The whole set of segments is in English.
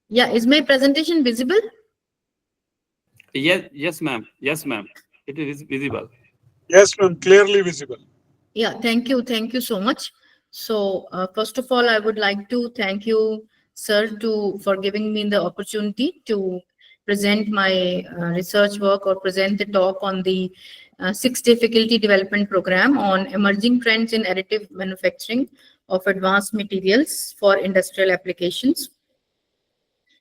Yeah, is my presentation visible? Yes, yes, ma'am. Yes, ma'am. It is visible. Yes, ma'am, clearly visible. Yeah, thank you. Thank you so much. So, first of all, I would like to thank you, sir, for giving me the opportunity to present my research work or present the talk on the six-day faculty development program on emerging trends in additive manufacturing of advanced materials for industrial applications.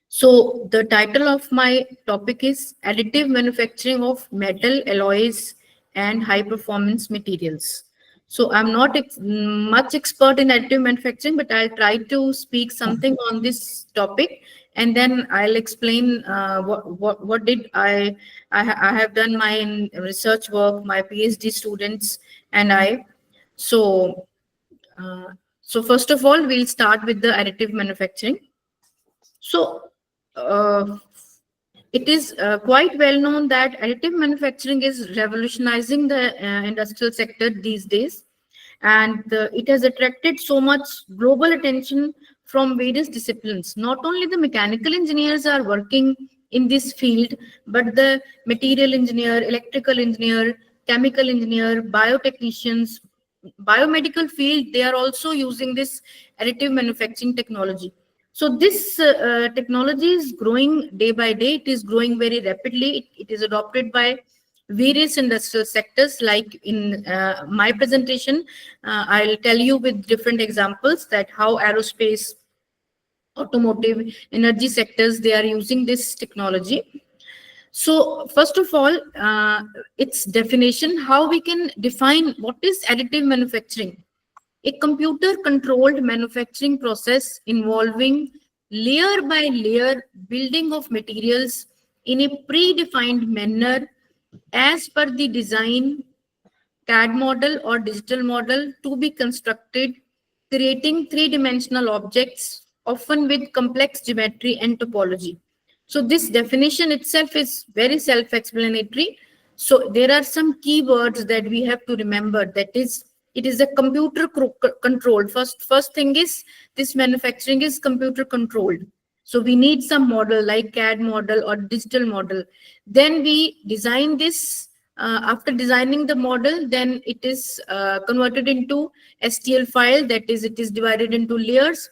So, the title of my topic is Additive Manufacturing of Metal Alloys and High Performance Materials. So, I'm not much expert in additive manufacturing, but I'll try to speak something on this topic, and then I'll explain what did I have done my research work, my PhD students, and I. So, uh, so first of all, we'll start with the additive manufacturing. So, uh, it is quite well known that additive manufacturing is revolutionizing the industrial sector these days, and it has attracted so much global attention from various disciplines. Not only the mechanical engineers are working in this field, but the material engineer, electrical engineer, chemical engineer, biotechnicians, biomedical field, they are also using this additive manufacturing technology. So this technology is growing day by day. It is growing very rapidly. It is adopted by various industrial sectors. Like in my presentation, I'll tell you with different examples that how aerospace, automotive, energy sectors, they are using this technology. So first of all, its definition, how we can define what is additive manufacturing. A computer controlled manufacturing process involving layer by layer building of materials in a predefined manner as per the design, CAD model or digital model to be constructed, creating three-dimensional objects, often with complex geometry and topology. So this definition itself is very self-explanatory. So there are some keywords that we have to remember. That is, it is a computer controlled. First thing is this manufacturing is computer controlled. So we need some model like CAD model or digital model. Then we design this. After designing the model, then it is converted into STL file. That is, it is divided into layers,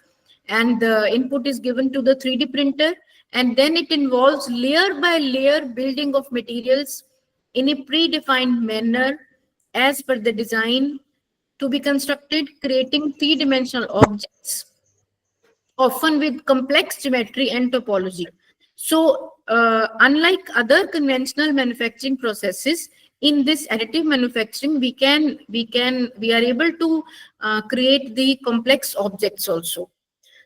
and the input is given to the 3D printer, and then it involves layer by layer building of materials in a predefined manner as per the design to be constructed, creating three-dimensional objects, often with complex geometry and topology. So, unlike other conventional manufacturing processes, in this additive manufacturing, we are able to create the complex objects also.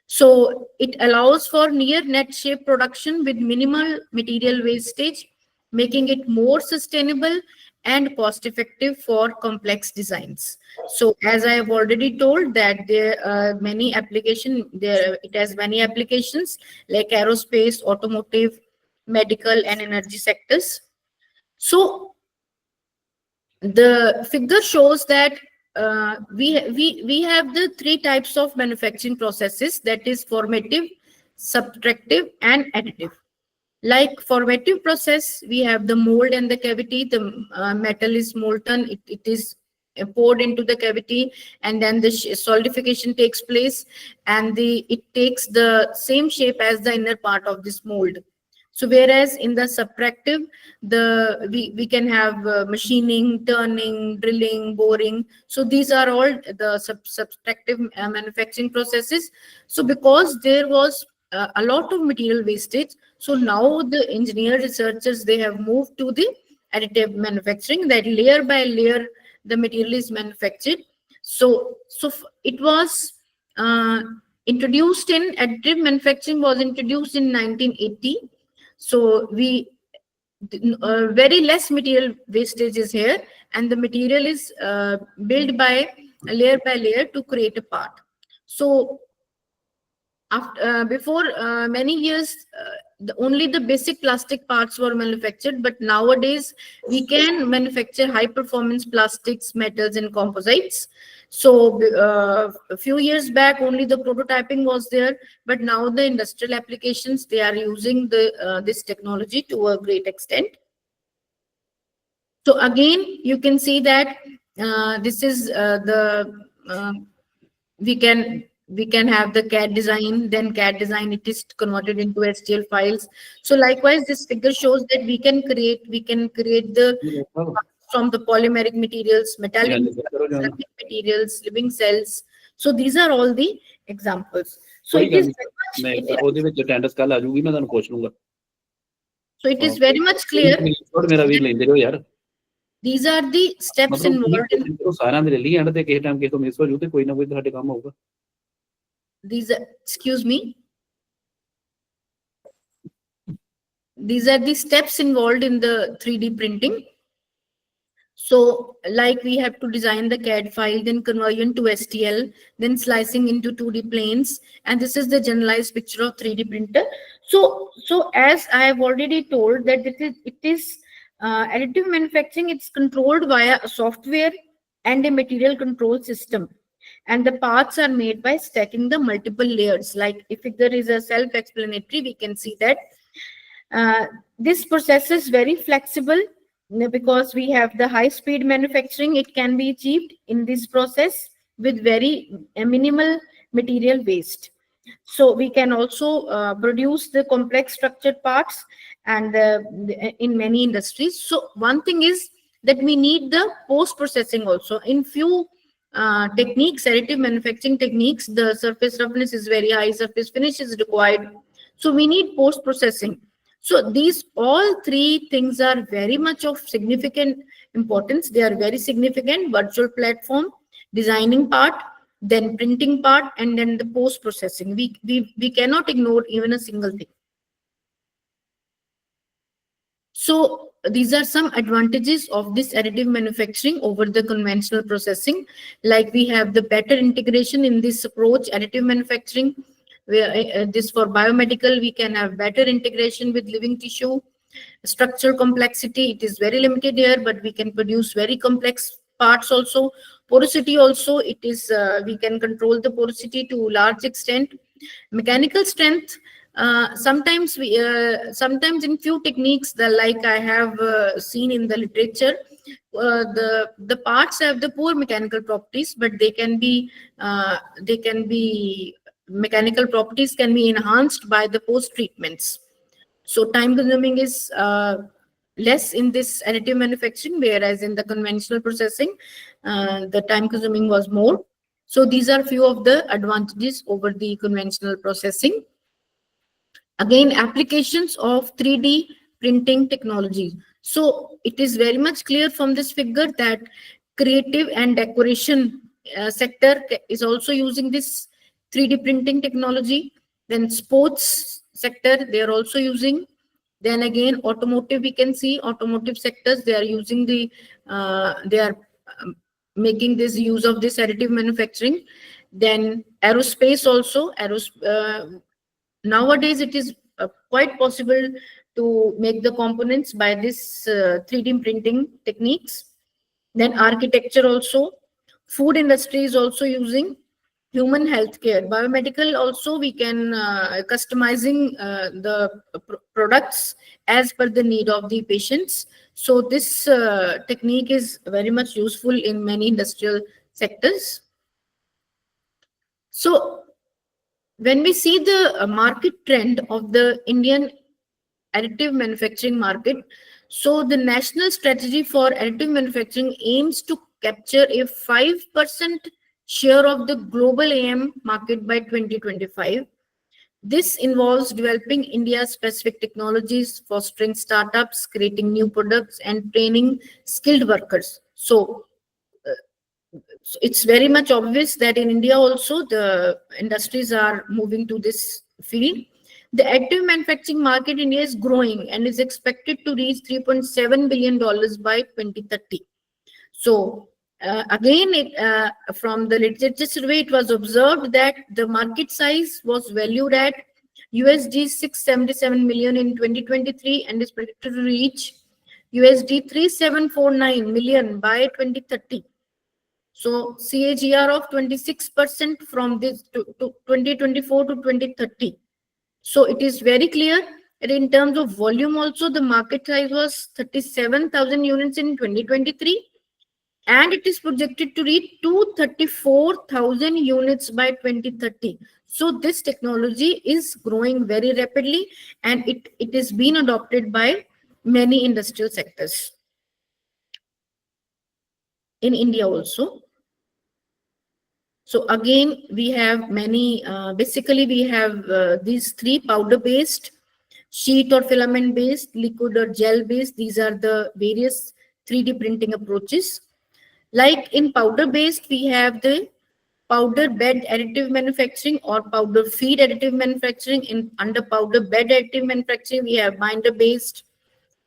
So it allows for near net shape production with minimal material wastage, making it more sustainable and cost effective for complex designs. So as I have already told that there are many it has many applications like aerospace, automotive, medical and energy sectors. So the figure shows that we have the three types of manufacturing processes, that is formative, subtractive and additive. Like formative process, we have the mold and the cavity. The metal is molten, it is poured into the cavity, and then the solidification takes place, and it takes the same shape as the inner part of this mold. So whereas in the subtractive, we can have machining, turning, drilling, boring. So these are all the subtractive manufacturing processes. So because there was a lot of material wastage, so now the engineer researchers, they have moved to the additive manufacturing, that layer by layer the material is manufactured. So it was introduced in additive manufacturing was introduced in 1980. So we very less material wastage is here, and the material is built by layer to create a part. So after before many years only the basic plastic parts were manufactured, but nowadays we can manufacture high performance plastics, metals, and composites. So a few years back, only the prototyping was there, but now the industrial applications, they are using this technology to a great extent. So again, you can see that this is we can have the CAD design, then CAD design, it is converted into STL files. So likewise, this figure shows that we can create the from the polymeric materials, metallic ceramic materials, living cells. So these are all the examples. So it is very much, ਉਹਦੇ ਵਿੱਚ attendance ਕੱਲ ਆ ਜਾਊਗੀ, ਮੈਂ ਤੁਹਾਨੂੰ ਪੁੱਛ ਲੂੰਗਾ. so it is very much clear. ਮੇਰਾ ਵੀ ਲੈਂਦੇ ਰਹੋ ਯਾਰ. These are the steps involved in. ਸਾਰਿਆਂ ਦੇ ਲੈ ਲਈ ਐਂਡ ਤੇ ਕਿਸੇ ਟਾਈਮ ਕਿਸੇ ਤੋਂ ਮਿਸ ਹੋ ਜੂ ਤੇ ਕੋਈ ਨਾ ਕੋਈ ਤੁਹਾਡੇ ਕੰਮ ਹੋਊਗਾ. These are, excuse me. These are the steps involved in the 3D printing. So like we have to design the CAD file, then conversion to STL, then slicing into 2D planes. And this is the generalized picture of 3D printer. So as I have already told that it is additive manufacturing, it's controlled via a software and a material control system. And the parts are made by stacking the multiple layers. Like if there is a self-explanatory, we can see that this process is very flexible because we have the high-speed manufacturing. It can be achieved in this process with very minimal material waste. So we can also produce the complex structured parts and in many industries. So one thing is that we need the post-processing also. In few techniques, additive manufacturing techniques, the surface roughness is very high, surface finish is required. So we need post-processing. So these all three things are very much of significant importance. They are very significant: virtual platform, designing part, then printing part, and then the post-processing. We cannot ignore even a single thing. So these are some advantages of this additive manufacturing over the conventional processing. Like we have the better integration in this approach, additive manufacturing. This for biomedical, we can have better integration with living tissue. Structural complexity, it is very limited here, but we can produce very complex parts also. Porosity also, it is we can control the porosity to a large extent. Mechanical strength, sometimes in few techniques, like I have seen in the literature, the parts have the poor mechanical properties, but they can be mechanical properties can be enhanced by the post treatments. So time consuming is less in this additive manufacturing, whereas in the conventional processing the time consuming was more. So these are few of the advantages over the conventional processing. Again, applications of 3D printing technology. So it is very much clear from this figure that creative and decoration sector is also using this 3D printing technology. Then sports sector, they are also using. Then again, automotive, we can see automotive sectors, they are using they are making this use of this additive manufacturing. Then aerospace also, nowadays it is quite possible to make the components by this 3D printing techniques. Then architecture also, food industry is also using, human healthcare, biomedical also, we can customizing the products as per the need of the patients. So this technique is very much useful in many industrial sectors. So when we see the market trend of the Indian additive manufacturing market, so the national strategy for additive manufacturing aims to capture a 5% share of the global AM market by 2025. This involves developing India-specific technologies, fostering startups, creating new products, and training skilled workers. So it's very much obvious that in India also the industries are moving to this field. The additive manufacturing market in India is growing and is expected to reach $3.7 billion by 2030. So again, from the literature survey, it was observed that the market size was valued at USD 677 million in 2023 and is predicted to reach USD 3749 million by 2030. So CAGR of 26% from this to 2024 to 2030. So it is very clear that in terms of volume also, the market size was 37,000 units in 2023, and it is projected to reach 234,000 units by 2030. So this technology is growing very rapidly, and it is being adopted by many industrial sectors in India also. So again, we have many, basically we have these three: powder based, sheet or filament based, liquid or gel based. These are the various 3D printing approaches. Like in powder based, we have the powder bed additive manufacturing or powder feed additive manufacturing. Under powder bed additive manufacturing, we have binder based,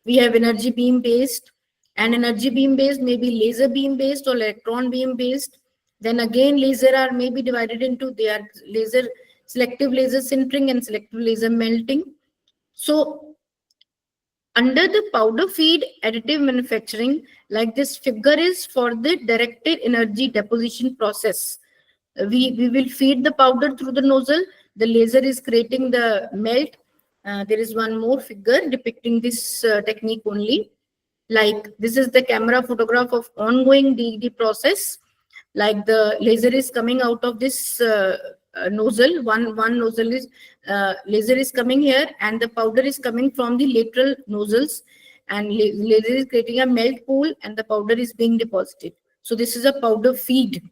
we have energy beam based, and energy beam based may be laser beam based or electron beam based. Then again, laser are maybe divided into, they are laser, selective laser sintering and selective laser melting. So under the powder feed additive manufacturing, like this figure is for the directed energy deposition process. We will feed the powder through the nozzle. The laser is creating the melt. There is one more figure depicting this technique only. Like this is the camera photograph of ongoing DED process. Like the laser is coming out of this nozzle. One nozzle is laser is coming here, and the powder is coming from the lateral nozzles, and laser is creating a melt pool, and the powder is being deposited. So this is a powder feed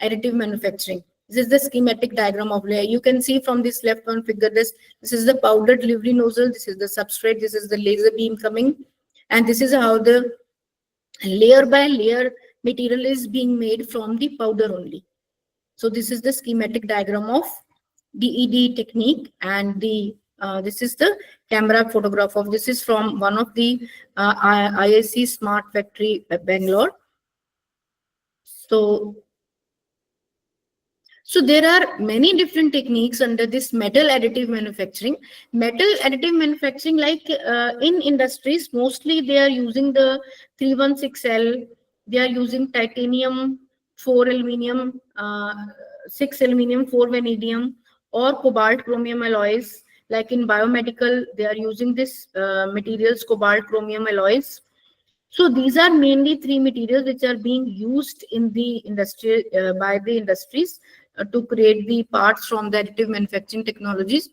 additive manufacturing. This is the schematic diagram of layer. You can see from this left one figure, this is the powder delivery nozzle, this is the substrate, this is the laser beam coming, and this is how the layer by layer material is being made from the powder only. So this is the schematic diagram of DED technique, and the this is the camera photograph of, this is from one of the IIC Smart Factory Bangalore. So there are many different techniques under this metal additive manufacturing. Metal additive manufacturing, like in industries, mostly they are using the 316L, they are using titanium, 4 aluminum, 6 aluminum, 4 vanadium, or cobalt chromium alloys. Like in biomedical, they are using this materials, cobalt chromium alloys. So these are mainly three materials which are being used in the industry by the industries to create the parts from the additive manufacturing technologies.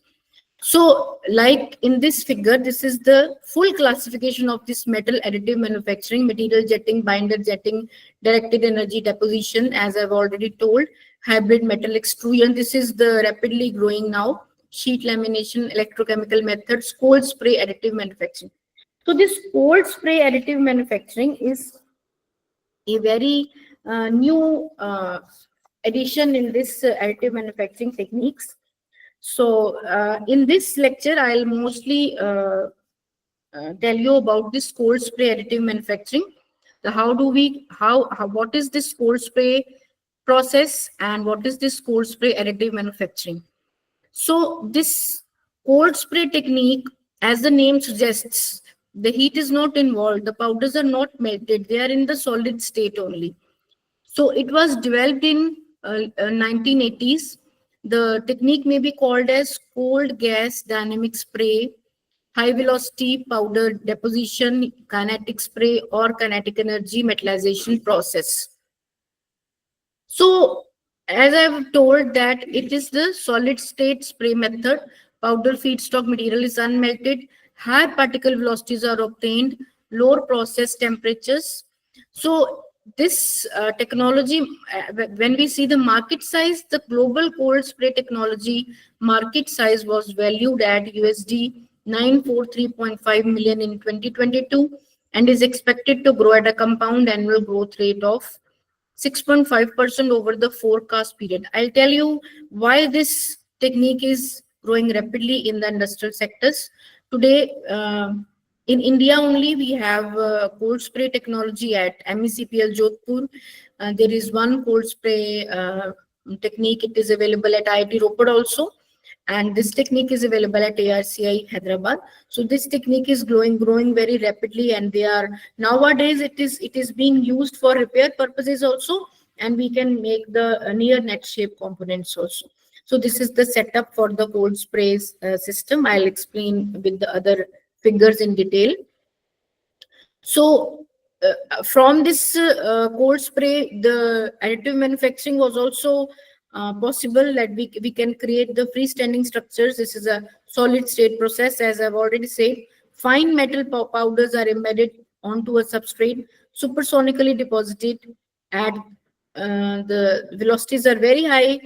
So like in this figure, this is the full classification of this metal additive manufacturing: material jetting, binder jetting, directed energy deposition, as I've already told, hybrid metal extrusion. This is the rapidly growing now, sheet lamination, electrochemical methods, cold spray additive manufacturing. So this cold spray additive manufacturing is a very new addition in this additive manufacturing techniques. So in this lecture, I'll mostly tell you about this cold spray additive manufacturing. So what is this cold spray process, and what is this cold spray additive manufacturing? So this cold spray technique, as the name suggests, the heat is not involved, the powders are not melted, they are in the solid state only. So it was developed in 1980s. The technique may be called as cold gas dynamic spray, high velocity powder deposition, kinetic spray, or kinetic energy metallization process. So as I've told that it is the solid state spray method, powder feedstock material is unmelted, high particle velocities are obtained, lower process temperatures. So this technology, when we see the market size, the global cold spray technology market size was valued at USD 943.5 million in 2022 and is expected to grow at a compound annual growth rate of 6.5% over the forecast period. I'll tell you why this technique is growing rapidly in the industrial sectors. Today, in India only, we have cold spray technology at MECPL Jodhpur. There is one cold spray technique. It is available at IIT Ropar also. and this technique is available at ARCI Hyderabad. So this technique is growing very rapidly, and they are nowadays it is being used for repair purposes also, and we can make the near net shape components also. So this is the setup for the cold sprays system. I'll explain with the other figures in detail. So from this cold spray, the additive manufacturing was also possible, that we can create the freestanding structures. This is a solid state process, as I've already said. Fine metal powders are embedded onto a substrate, supersonically deposited at the velocities are very high,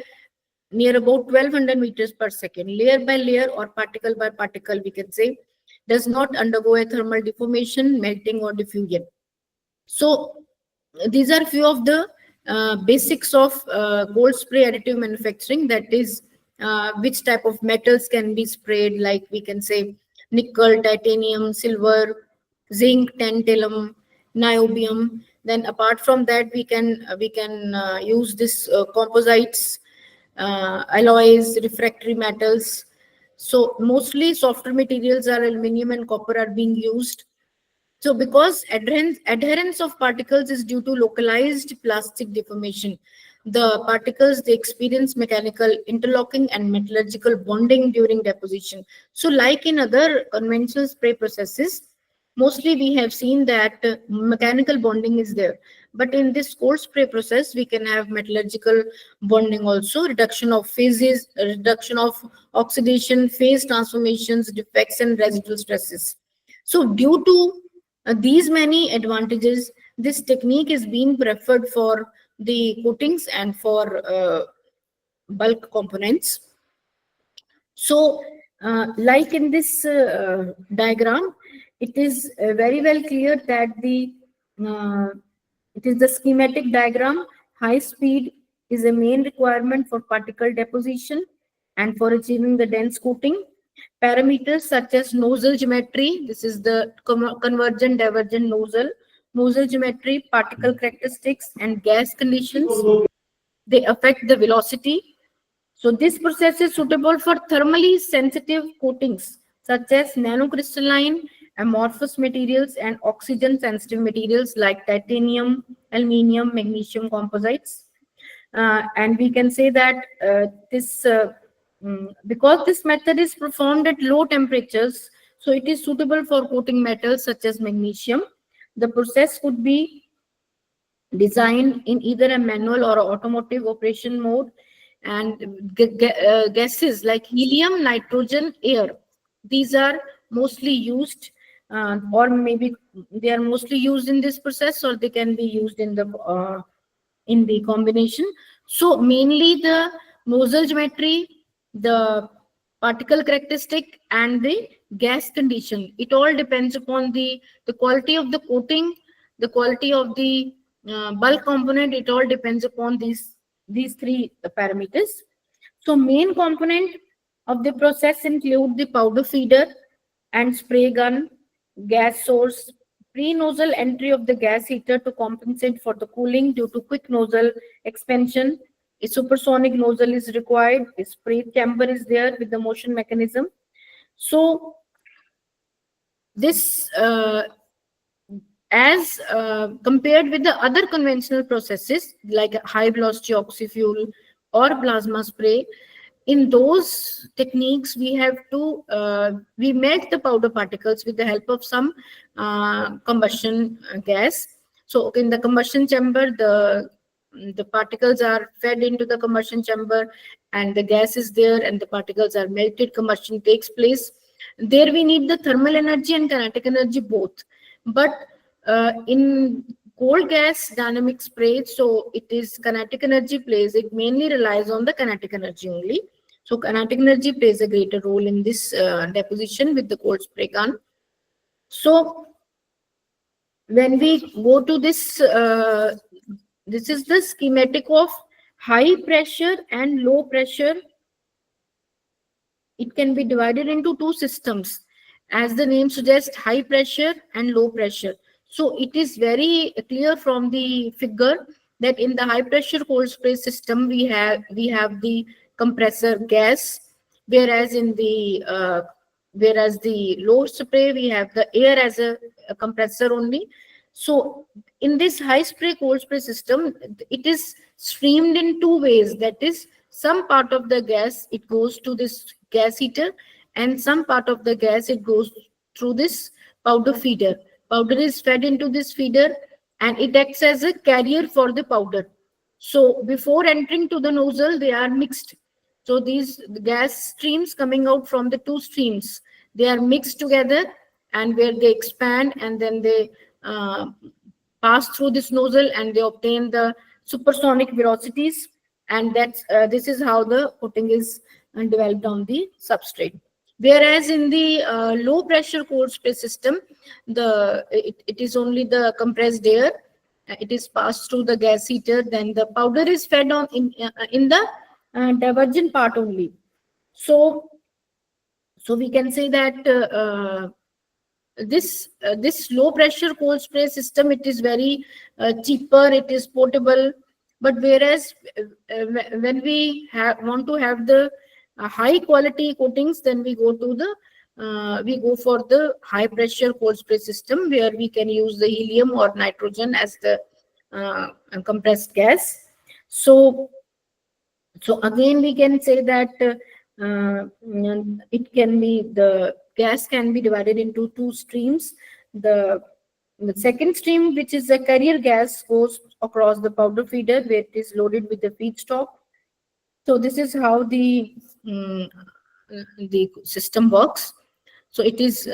near about 1200 meters per second. Layer by layer or particle by particle, we can say, does not undergo a thermal deformation, melting, or diffusion. So these are few of the basics of cold spray additive manufacturing. That is, which type of metals can be sprayed, like we can say nickel, titanium, silver, zinc, tantalum, niobium. Then apart from that, we can use this composites, alloys, refractory metals. So mostly softer materials are aluminum and copper are being used. So because adherence of particles is due to localized plastic deformation, the particles, they experience mechanical interlocking and metallurgical bonding during deposition. So like in other conventional spray processes, mostly we have seen that mechanical bonding is there. But in this cold spray process, we can have metallurgical bonding also, reduction of phases, reduction of oxidation, phase transformations, defects, and residual stresses. So due to these many advantages, this technique is being preferred for the coatings and for bulk components. So like in this diagram, it is very well clear that it is the schematic diagram. High speed is a main requirement for particle deposition and for achieving the dense coating. Parameters such as nozzle geometry, this is the convergent divergent nozzle geometry, particle characteristics, and gas conditions, they affect the velocity. So this process is suitable for thermally sensitive coatings such as nanocrystalline, amorphous materials, and oxygen sensitive materials like titanium, aluminium, magnesium composites. And we can say that because this method is performed at low temperatures, so it is suitable for coating metals such as magnesium. The process could be designed in either a manual or automotive operation mode, and gases like helium, nitrogen, air, these are mostly used, or maybe they are mostly used in this process, or they can be used in the combination. So mainly the nozzle geometry, the particle characteristic, and the gas condition, it all depends upon the quality of the coating, the quality of the bulk component. It all depends upon these three parameters. So main component of the process include the powder feeder and spray gun, gas source, pre-nozzle entry of the gas heater to compensate for the cooling due to quick nozzle expansion. A supersonic nozzle is required. A spray chamber is there with the motion mechanism. So this as compared with the other conventional processes like high velocity oxyfuel or plasma spray, in those techniques we have to we melt the powder particles with the help of some combustion gas. So in the combustion chamber, the particles are fed into the combustion chamber, and the gas is there, and the particles are melted. Combustion takes place there. We need the thermal energy and kinetic energy both. But in cold gas dynamic spray, so it is kinetic energy plays, it mainly relies on the kinetic energy only. So kinetic energy plays a greater role in this deposition with the cold spray gun. So when we go to this this is the schematic of high pressure and low pressure. It can be divided into two systems, as the name suggests, high pressure and low pressure. So it is very clear from the figure that in the high pressure cold spray system, we have the compressor gas, whereas in the whereas the low spray we have the air as a compressor only. So in this high spray cold spray system, it is streamed in two ways. That is, some part of the gas it goes to this gas heater, and some part of the gas it goes through this powder feeder. Powder is fed into this feeder, and it acts as a carrier for the powder. So before entering to the nozzle, they are mixed. So these gas streams coming out from the two streams, they are mixed together, and where they expand, and then they pass through this nozzle, and they obtain the supersonic velocities, and that's this is how the coating is developed on the substrate. Whereas in the low pressure cold spray system, it is only the compressed air. It is passed through the gas heater. Then the powder is fed on in the divergent part only. So we can say that this low pressure cold spray system, it is very cheaper, it is portable. But whereas when we want to have the high quality coatings, then we go to the we go for the high pressure cold spray system, where we can use the helium or nitrogen as the compressed gas. So again we can say that it can be, the gas can be divided into two streams. The second stream, which is the carrier gas, goes across the powder feeder where it is loaded with the feedstock. So this is how the system works. So it is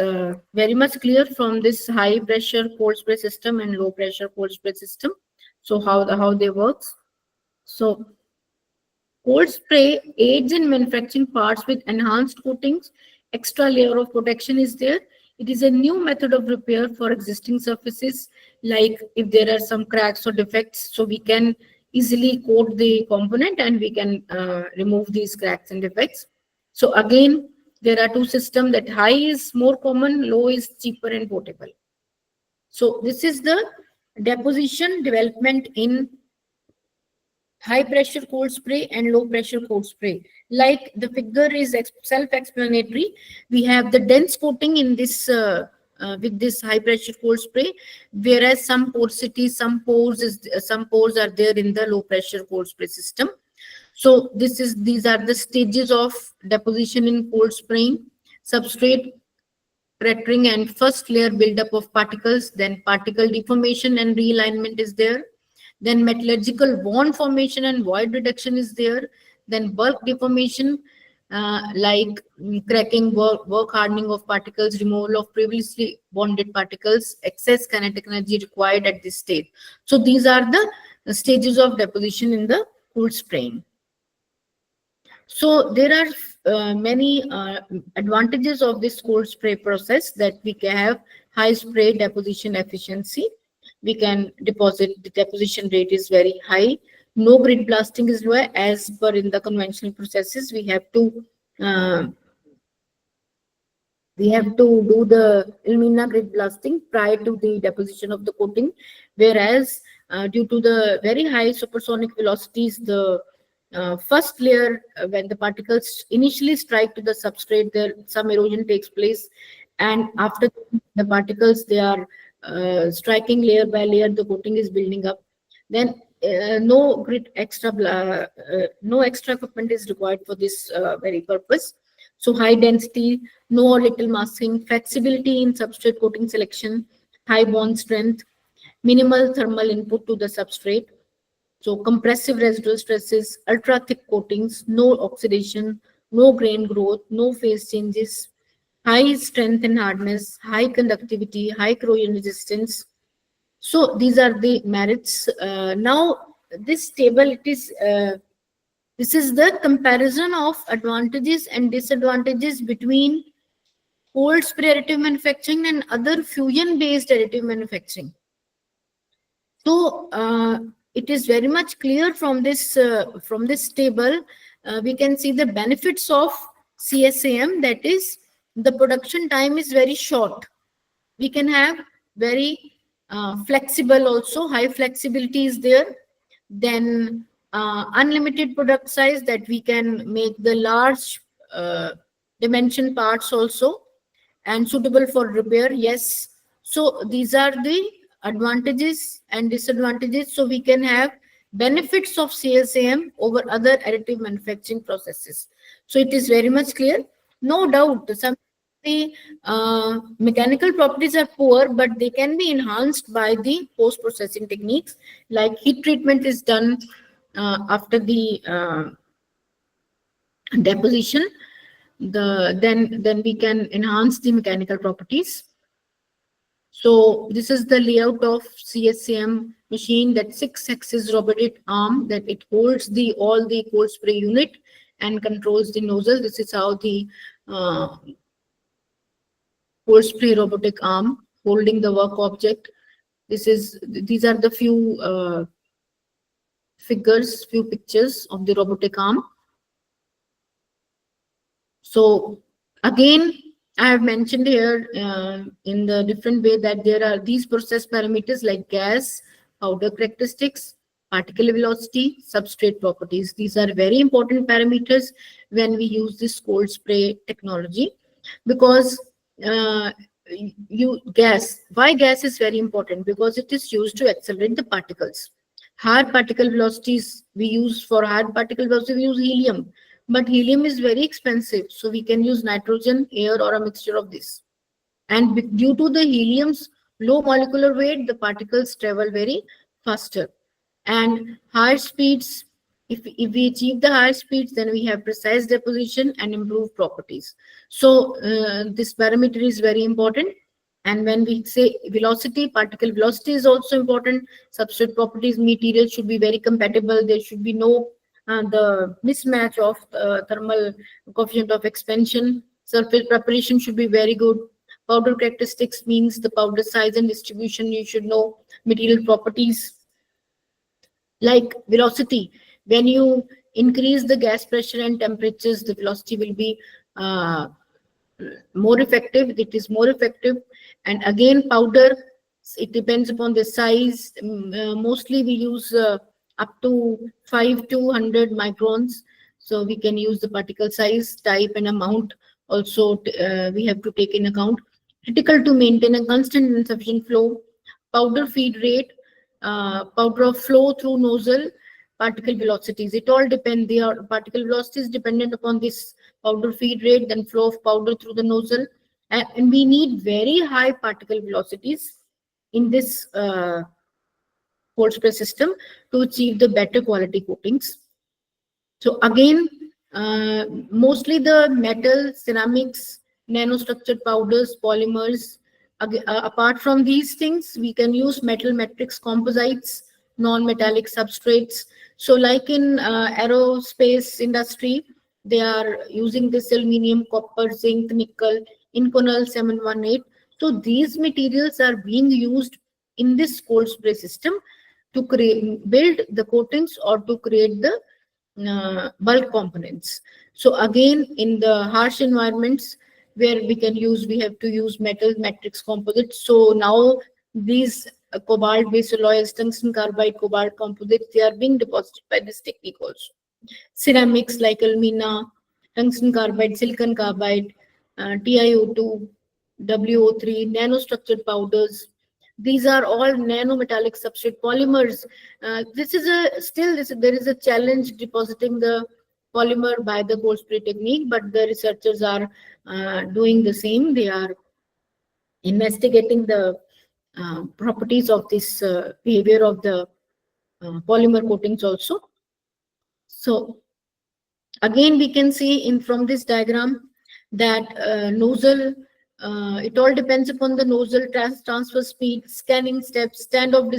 very much clear from this high pressure cold spray system and low pressure cold spray system. So how they work. So cold spray aids in manufacturing parts with enhanced coatings. Extra layer of protection is there. It is a new method of repair for existing surfaces. Like if there are some cracks or defects, so we can easily coat the component and we can remove these cracks and defects. So again, there are two systems, that high is more common, low is cheaper and portable. So this is the deposition development in high pressure cold spray and low pressure cold spray. Like the figure is self-explanatory. We have the dense coating in this with this high pressure cold spray, whereas some porosity, some pores are there in the low pressure cold spray system. So these are the stages of deposition in cold spraying: substrate cratering and first layer buildup of particles, then particle deformation and realignment is there, then metallurgical bond formation and void reduction is there, then bulk deformation, like cracking, work hardening of particles, removal of previously bonded particles, excess kinetic energy required at this stage. So these are the stages of deposition in the cold spraying. So there are many advantages of this cold spray process, that we can have high spray deposition efficiency. We can deposit, the deposition rate is very high. No grid blasting is low, as per in the conventional processes. We have to do the alumina grid blasting prior to the deposition of the coating, whereas due to the very high supersonic velocities, the first layer, when the particles initially strike to the substrate, there some erosion takes place, and after the particles, they are striking layer by layer, the coating is building up. Then no extra equipment is required for this very purpose. So high density, no or little masking, flexibility in substrate coating selection, high bond strength, minimal thermal input to the substrate. So compressive residual stresses, ultra thick coatings, no oxidation, no grain growth, no phase changes, high strength and hardness, high conductivity, high corrosion resistance. So these are the merits. Now this table, this is the comparison of advantages and disadvantages between cold spray additive manufacturing and other fusion based additive manufacturing. So it is very much clear from this table. We can see the benefits of CSAM, that is, the production time is very short. We can have very flexible, also high flexibility is there. Then unlimited product size, that we can make the large dimension parts also, and suitable for repair. Yes. So these are the advantages and disadvantages. So we can have benefits of CSAM over other additive manufacturing processes. So it is very much clear. No doubt, some the mechanical properties are poor, but they can be enhanced by the post-processing techniques, like heat treatment is done after the deposition. Then we can enhance the mechanical properties. So this is the layout of CSCM machine, that 6-axis robotic arm, that it holds the all the cold spray unit and controls the nozzle. This is how the cold spray robotic arm holding the work object. These are the few few pictures of the robotic arm. So again, I have mentioned here in the different way that there are these process parameters like gas, powder characteristics, particle velocity, substrate properties. These are very important parameters when we use this cold spray technology, because why gas is very important? Because it is used to accelerate the particles. Higher particle velocities we use, for higher particle velocity we use helium, but helium is very expensive, so we can use nitrogen, air, or a mixture of this. And due to the helium's low molecular weight, the particles travel very faster. And higher speeds, if we achieve the higher speeds, then we have precise deposition and improved properties. So this parameter is very important. And when we say velocity, particle velocity is also important. Substrate properties, material should be very compatible. There should be no the mismatch of thermal coefficient of expansion. Surface preparation should be very good. Powder characteristics means the powder size and distribution. You should know material properties. Like velocity, when you increase the gas pressure and temperatures, the velocity will be more effective. It is more effective. And again, powder, it depends upon the size. Mostly we use up to 5 to 100 microns. So we can use the particle size, type, and amount. Also, we have to take in account. Critical to maintain a constant and sufficient flow. Powder feed rate, powder of flow through nozzle, particle velocities. It all depend. The particle velocity is dependent upon this powder feed rate, then flow of powder through the nozzle. And we need very high particle velocities in this cold spray system to achieve the better quality coatings. So again, mostly the metal, ceramics, nanostructured powders, polymers. Apart from these things, we can use metal matrix composites, non-metallic substrates. So like in aerospace industry, they are using this aluminum, copper, zinc, nickel, Inconel 718. So these materials are being used in this cold spray system to build the coatings or to create the bulk components. So again, in the harsh environments where we have to use metal matrix composites. So now these cobalt-based alloys, tungsten carbide, cobalt composites, they are being deposited by this technique also. Ceramics like alumina, tungsten carbide, silicon carbide, TiO2, WO3, nanostructured powders. These are all nanometallic substrate polymers. There is a challenge depositing the polymer by the cold spray technique, but the researchers are doing the same. They are investigating the properties of this behavior of the polymer coatings also. So again, we can see from this diagram that nozzle, it all depends upon the nozzle transfer speed, scanning steps, standoff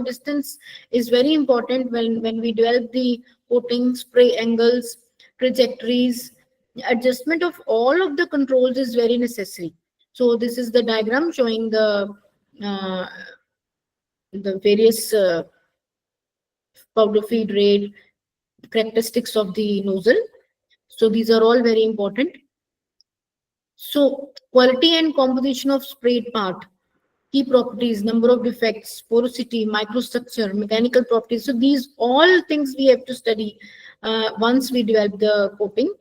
distance is very important when we develop the coating, spray angles, trajectories. Adjustment of all of the controls is very necessary. So this is the diagram showing the various powder feed rate, characteristics of the nozzle. So these are all very important. So quality and composition of sprayed part, key properties, number of defects, porosity, microstructure, mechanical properties. So these all things we have to study once we develop the coating.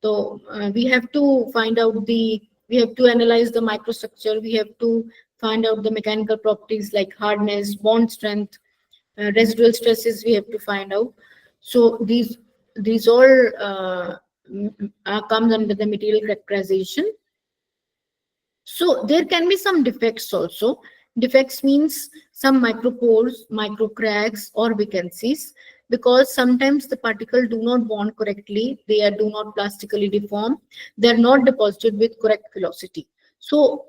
So we have to find out we have to analyze the microstructure. We have to find out the mechanical properties like hardness, bond strength, residual stresses. We have to find out. So these all comes under the material characterization. So there can be some defects also. Defects means some micropores, micro cracks, or vacancies, because sometimes the particle do not bond correctly, do not plastically deform, they are not deposited with correct velocity. So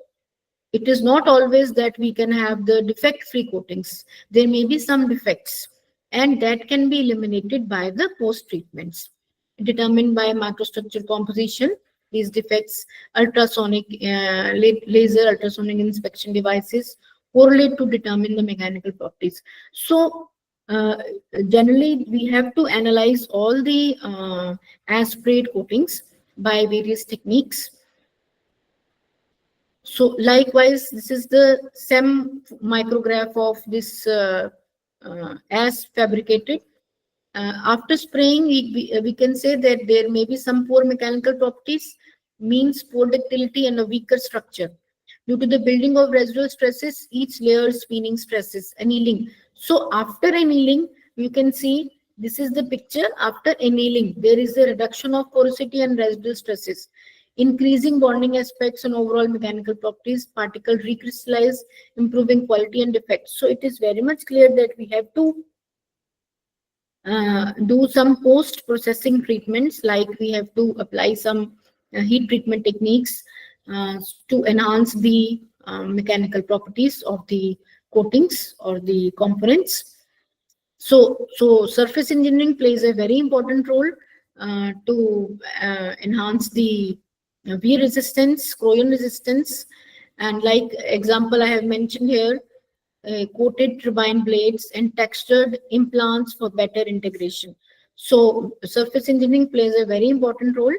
it is not always that we can have the defect-free coatings. There may be some defects, and that can be eliminated by the post-treatments determined by microstructure composition. These defects, ultrasonic, laser ultrasonic inspection devices correlate to determine the mechanical properties. So generally, we have to analyze all the as-sprayed coatings by various techniques. So likewise, this is the SEM micrograph of this as fabricated. After spraying, we can say that there may be some poor mechanical properties, means poor ductility and a weaker structure. Due to the building of residual stresses, each layer spinning stresses, annealing. So after annealing, you can see this is the picture after annealing. There is a reduction of porosity and residual stresses, increasing bonding aspects and overall mechanical properties, particle recrystallize, improving quality and defects. So it is very much clear that we have to do some post-processing treatments, like we have to apply some heat treatment techniques to enhance the mechanical properties of the coatings or the components. So surface engineering plays a very important role to enhance the wear resistance, corrosion resistance, and like example I have mentioned here, coated turbine blades and textured implants for better integration. So surface engineering plays a very important role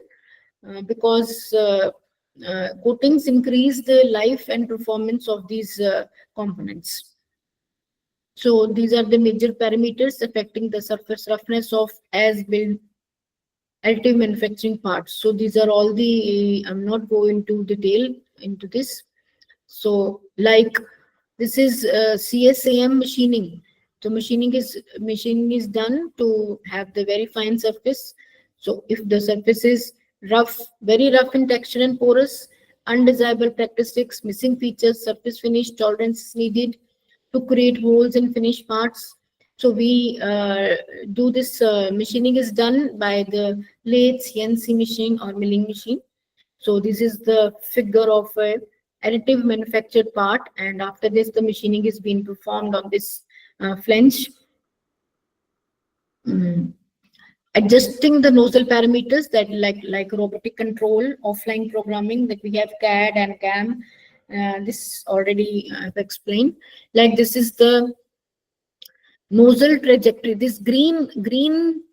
because coatings increase the life and performance of these components. So these are the major parameters affecting the surface roughness of as-built additive manufacturing parts. So these are all the, I'm not going into detail into this. So like this is CSAM machining. So machining is done to have the very fine surface. So if the surface is rough, very rough in texture and porous, undesirable characteristics, missing features, surface finish tolerance is needed to create holes in finished parts. So we do this machining is done by the lathe, CNC machine or milling machine. So this is the figure of a additive manufactured part, and after this the machining is being performed on this flange. Adjusting the nozzle parameters, that like robotic control, offline programming, that we have CAD and CAM. This already I've explained. Like this is the nozzle trajectory. This green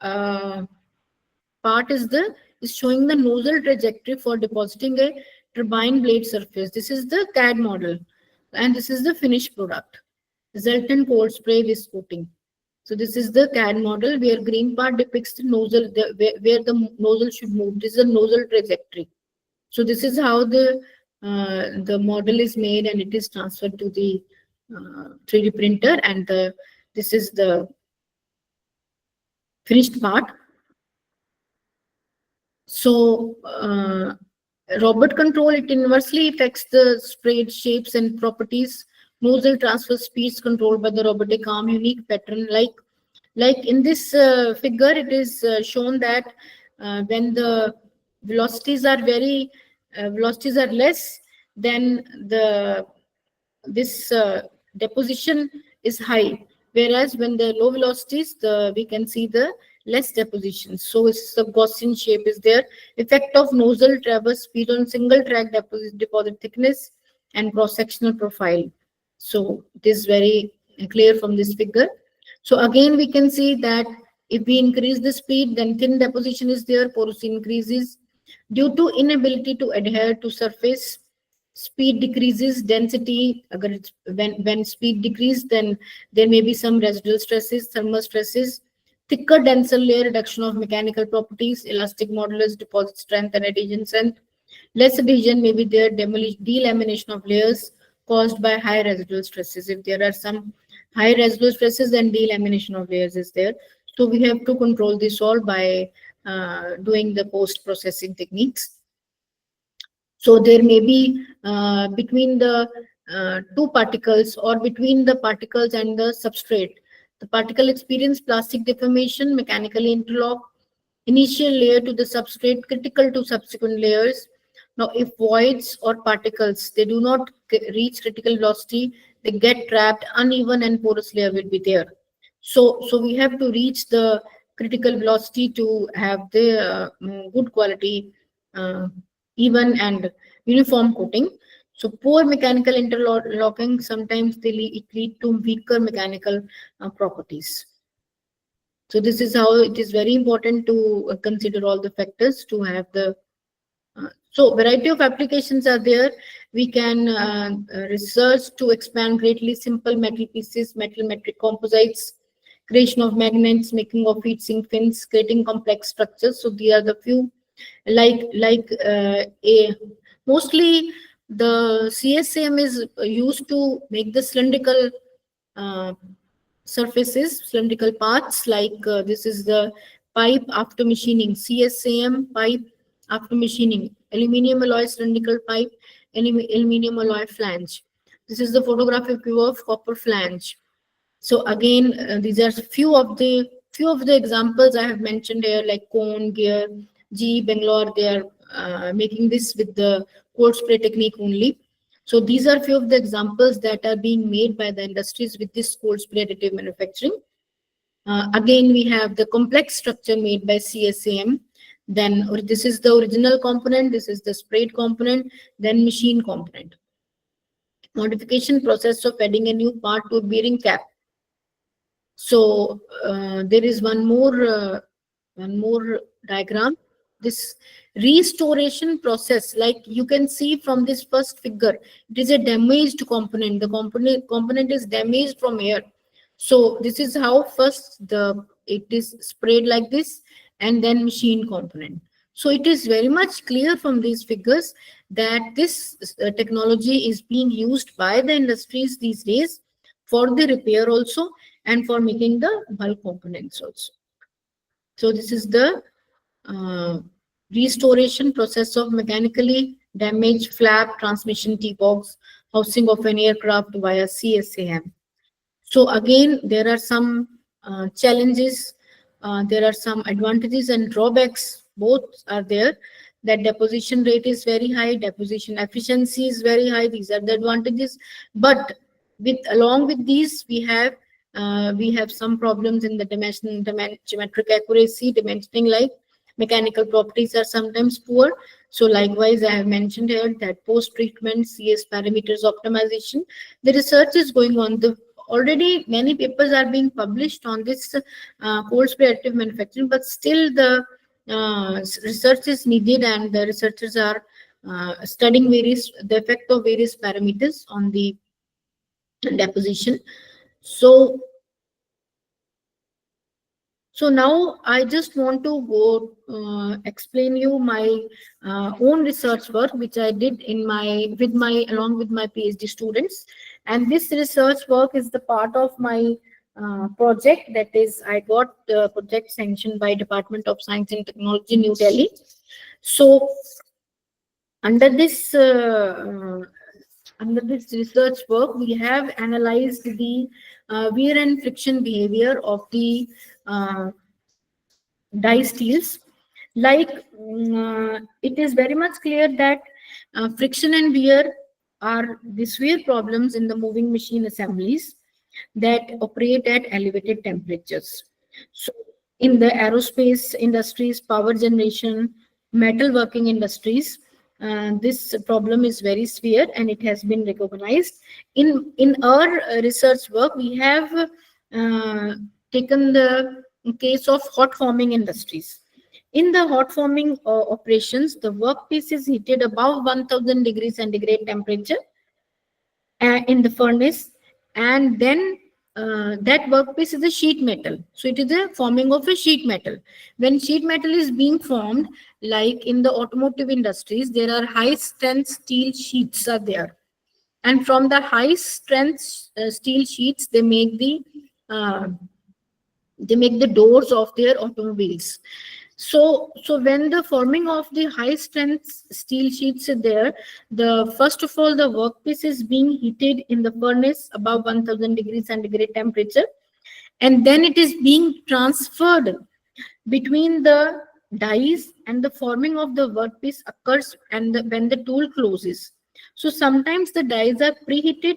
part is showing the nozzle trajectory for depositing a turbine blade surface. This is the CAD model, and this is the finished product. Resultant cold spray visc coating. So this is the CAD model where green part depicts the nozzle, where the nozzle should move. This is a nozzle trajectory. So this is how the model is made, and it is transferred to the 3D printer, and this is the finished part. So robot control, it inversely affects the sprayed shapes and properties. Nozzle transfer speeds controlled by the robotic arm, unique pattern. Like in this figure, it is shown that when the velocities are less, then this deposition is high, whereas when the low velocities, we can see the less deposition. So it's the Gaussian shape is there. Effect of nozzle traverse speed on single track deposit thickness and cross-sectional profile. So it is very clear from this figure. So again, we can see that if we increase the speed, then thin deposition is there, porosity increases. Due to inability to adhere to surface, speed decreases, density, when speed decreases, then there may be some residual stresses, thermal stresses. thicker, denser layer, reduction of mechanical properties, elastic modulus, deposit strength, and adhesion strength. Less adhesion may be there, delamination of layers caused by high residual stresses. If there are some high residual stresses, then delamination of layers is there. So we have to control this all by doing the post-processing techniques. So there may be between the two particles or between the particles and the substrate. The particle experience plastic deformation, mechanically interlock, initial layer to the substrate, critical to subsequent layers. Now, if voids or particles, they do not reach critical velocity, they get trapped, uneven and porous layer will be there. So we have to reach the critical velocity to have the good quality, even and uniform coating. So poor mechanical interlocking, sometimes it lead to weaker mechanical properties. So this is how it is very important to consider all the factors to have the. So variety of applications are there. We can research to expand greatly simple metal pieces, metal metric composites, creation of magnets, making of heat sink fins, creating complex structures. So these are the few, like a mostly the CSAM is used to make the cylindrical uh, surfaces, cylindrical parts. Like this is the pipe after machining, CSAM pipe after machining, aluminium alloy cylindrical pipe, aluminium alloy flange. This is the photographic view of copper flange. So again, these are few of the examples I have mentioned here, like Cone, Gear, G, Bangalore. They are making this with the cold spray technique only. So these are few of the examples that are being made by the industries with this cold spray additive manufacturing. Again, we have the complex structure made by CSAM. Then this is the original component. This is the sprayed component. Then machine component. Modification process of adding a new part to a bearing cap. So there is one more diagram. This restoration process, like you can see from this first figure, it is a damaged component. The component is damaged from here. So this is how first it is sprayed like this, and then machine component. So it is very much clear from these figures that this technology is being used by the industries these days for the repair also, and for making the bulk components also. So this is the restoration process of mechanically damaged flap, transmission T-box, housing of an aircraft via CSAM. So again, there are some challenges, there are some advantages and drawbacks, both are there. That deposition rate is very high, deposition efficiency is very high. These are the advantages. But along with these, we have some problems in the geometric accuracy, dimensioning, like mechanical properties are sometimes poor. So likewise, I have mentioned here that post-treatment CS parameters optimization, the research is going on. Already many papers are being published on this cold spray additive manufacturing, but still the research is needed, and the researchers are studying the effect of various parameters on the deposition. So now I just want to go explain you my own research work, which I did along with my PhD students. And this research work is the part of my project. That is, I got the project sanctioned by Department of Science and Technology, New Delhi. So under this research work, we have analyzed the wear and friction behavior of the die steels. Like it is very much clear that friction and wear are the severe problems in the moving machine assemblies that operate at elevated temperatures. So in the aerospace industries, power generation, metalworking industries, this problem is very severe, and it has been recognized. In our research work, we have taken the case of hot forming industries. In the hot forming operations, the workpiece is heated above 1000 degrees centigrade temperature in the furnace, and then that workpiece is a sheet metal. So it is the forming of a sheet metal. When sheet metal is being formed, like in the automotive industries, there are high strength steel sheets are there. And from the high strength steel sheets, uh, they make the doors of their automobiles. So when the forming of the high strength steel sheets is there, the first of all the workpiece is being heated in the furnace above 1000 degrees centigrade temperature, and then it is being transferred between the dies, and the forming of the workpiece occurs when the tool closes. So sometimes the dies are preheated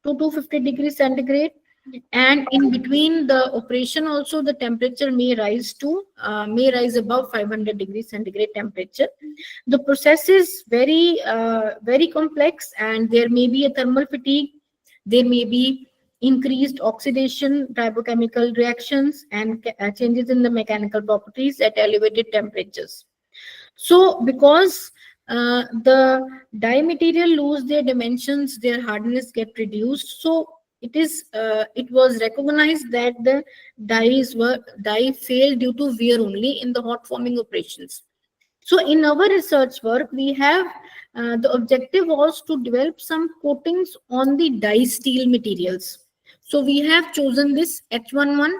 to 250 degrees centigrade, and in between the operation also the temperature may rise above 500 degrees centigrade temperature. The process is very complex, and there may be a thermal fatigue, there may be increased oxidation, ribochemical reactions, and changes in the mechanical properties at elevated temperatures. So because the die material lose their dimensions, their hardness get reduced. So it was recognized that the die failed due to wear only in the hot forming operations. So in our research work, we have the objective was to develop some coatings on the die steel materials. So we have chosen this H11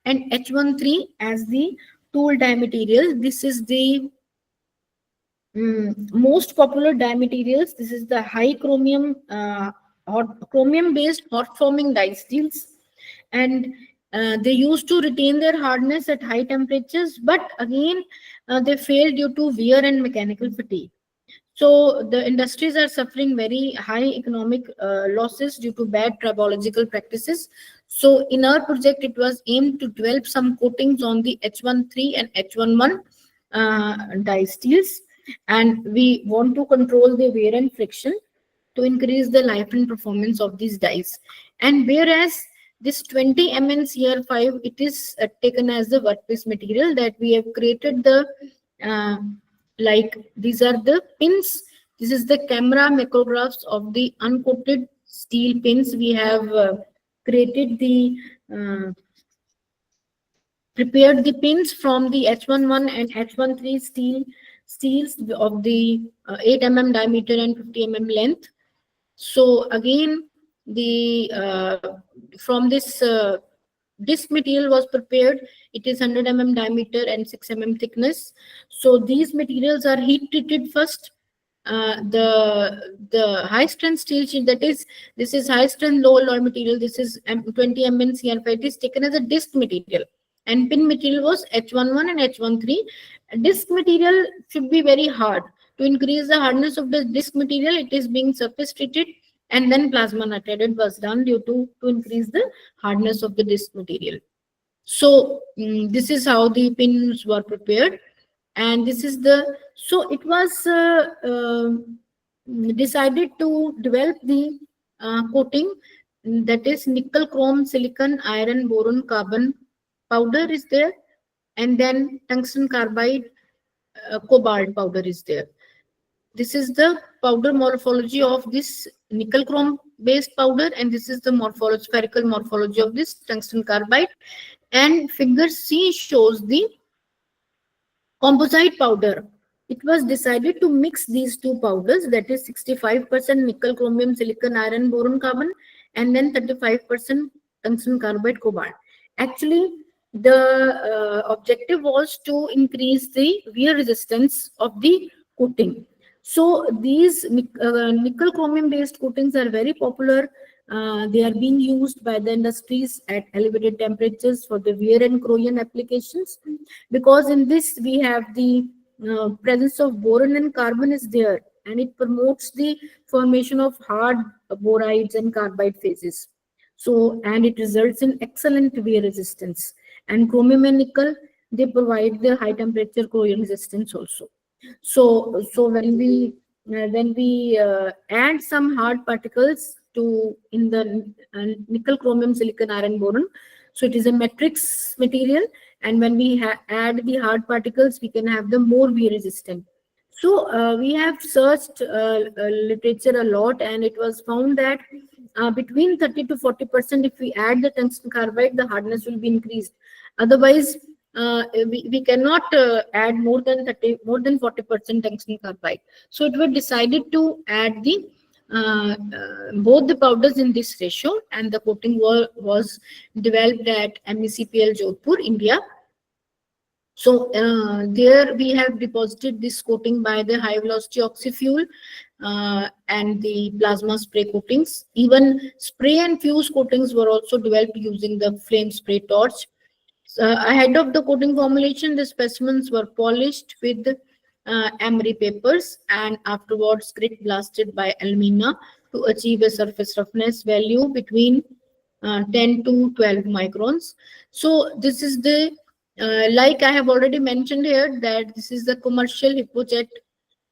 and H13 as the tool die material. This is the most popular die materials. This is the high chromium, chromium based hot forming die steels, and they used to retain their hardness at high temperatures, but again they fail due to wear and mechanical fatigue. So the industries are suffering very high economic losses due to bad tribological practices. So in our project, it was aimed to develop some coatings on the H13 and H11 die steels, and we want to control the wear and friction to increase the life and performance of these dies. And whereas this 20 mm CR5, it is taken as the workpiece material that we have created the uh, like these are the pins. This is the camera micrographs of the uncoated steel pins. We have created the prepared the pins from the H11 and H13 steels of the 8 mm diameter and 50 mm length. So again, the from this material was prepared. It is 100 mm diameter and 6 mm thickness. So these materials are heat treated first. The high strength steel sheet, that is, this is high strength low alloy material. This is 20 mm CR5. It is taken as a disc material, and pin material was H11 and H13. Disc material should be very hard. To increase the hardness of the disc material, it is being surface treated, and then plasma nitrided was done to increase the hardness of the disc material. So this is how the pins were prepared, and this is the, so it was decided to develop the coating, that is nickel chrome silicon iron boron carbon powder is there, and then tungsten carbide cobalt powder is there. This is the powder morphology of this nickel chrome based powder, and this is the spherical morphology of this tungsten carbide. And figure C shows the composite powder. It was decided to mix these two powders, that is 65% nickel chromium silicon iron boron carbon, and then 35% tungsten carbide cobalt. Actually, the objective was to increase the wear resistance of the coating. So these nickel chromium based coatings are very popular. They are being used by the industries at elevated temperatures for the wear and corrosion applications, because in this we have the presence of boron and carbon is there, and it promotes the formation of hard borides and carbide phases. So, and it results in excellent wear resistance. And chromium and nickel, they provide the high temperature corrosion resistance also. So when we add some hard particles to in the nickel chromium silicon iron boron, so it is a matrix material, and when we add the hard particles, we can have the more wear resistant. So we have searched literature a lot, and it was found that between 30 to 40%, if we add the tungsten carbide, the hardness will be increased. Otherwise, we cannot add more than 40% tungsten carbide. So it was decided to add the both the powders in this ratio, and the coating was developed at MECPL Jodhpur, India. So there we have deposited this coating by the high velocity oxy-fuel and the plasma spray coatings. Even spray and fuse coatings were also developed using the flame spray torch. Ahead of the coating formulation, the specimens were polished with emery papers and afterwards grit blasted by alumina to achieve a surface roughness value between 10 to 12 microns. So this is the like I have already mentioned here, that this is the commercial HippoJet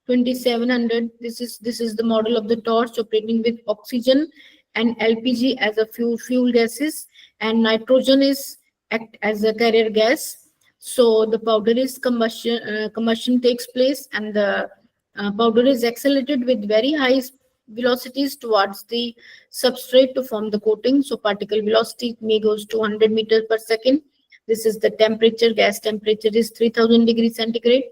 2700. This is the model of the torch operating with oxygen and LPG as a fuel gases, and nitrogen is act as a carrier gas. So the powder is combustion takes place, and the powder is accelerated with very high velocities towards the substrate to form the coating. So particle velocity may goes to 100 meters per second. This is the temperature. Gas temperature is 3000 degrees centigrade.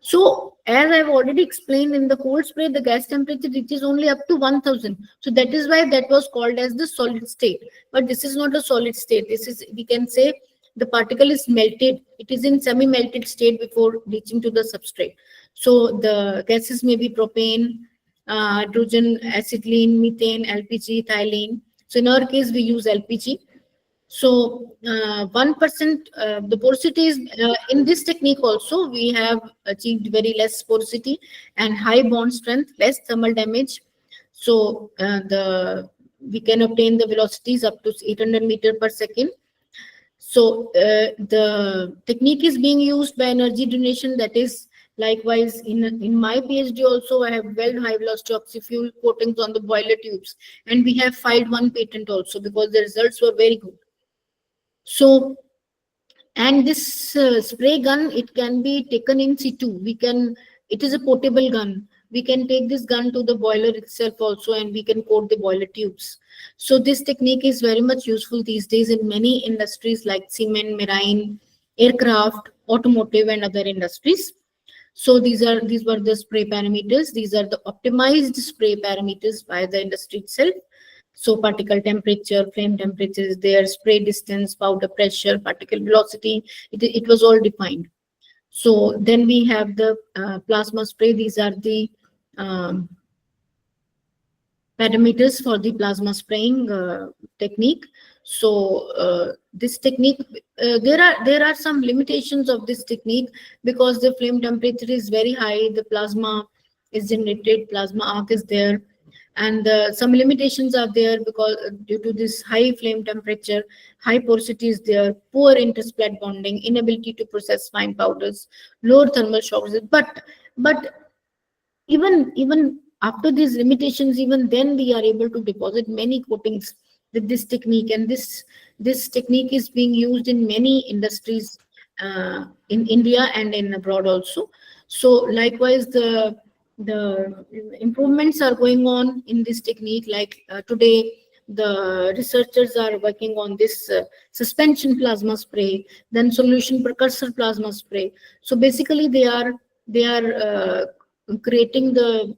So as I've already explained, in the cold spray, the gas temperature reaches only up to 1000. So that is why that was called as the solid state. But this is not a solid state. This is, we can say, the particle is melted. It is in semi-melted state before reaching to the substrate. So the gases may be propane, hydrogen, acetylene, methane, LPG, ethylene. So in our case, we use LPG. So 1%, the porosity is, in this technique also, we have achieved very less porosity and high bond strength, less thermal damage. So we can obtain the velocities up to 800 meters per second. So the technique is being used by energy donation. That is likewise in my PhD also, I have weld high velocity oxy-fuel coatings on the boiler tubes, and we have filed one patent also because the results were very good. So, and this spray gun, it can be taken in situ. It is a portable gun. We can take this gun to the boiler itself also, and we can coat the boiler tubes. So this technique is very much useful these days in many industries like cement, marine, aircraft, automotive, and other industries. So these were the spray parameters. These are the optimized spray parameters by the industry itself. So particle temperature, flame temperature is there, spray distance, powder pressure, particle velocity, it was all defined. So then we have the plasma spray. These are the parameters for the plasma spraying technique. So this technique, there are some limitations of this technique because the flame temperature is very high, the plasma is generated, plasma arc is there, and some limitations are there because due to this high flame temperature, high porosity is there, poor intersplat bonding, inability to process fine powders, lower thermal shocks. But even after these limitations, even then we are able to deposit many coatings with this technique, and this technique is being used in many industries in India and in abroad also. So likewise, the improvements are going on in this technique. Like today, the researchers are working on this suspension plasma spray, then solution precursor plasma spray. So basically, they are creating the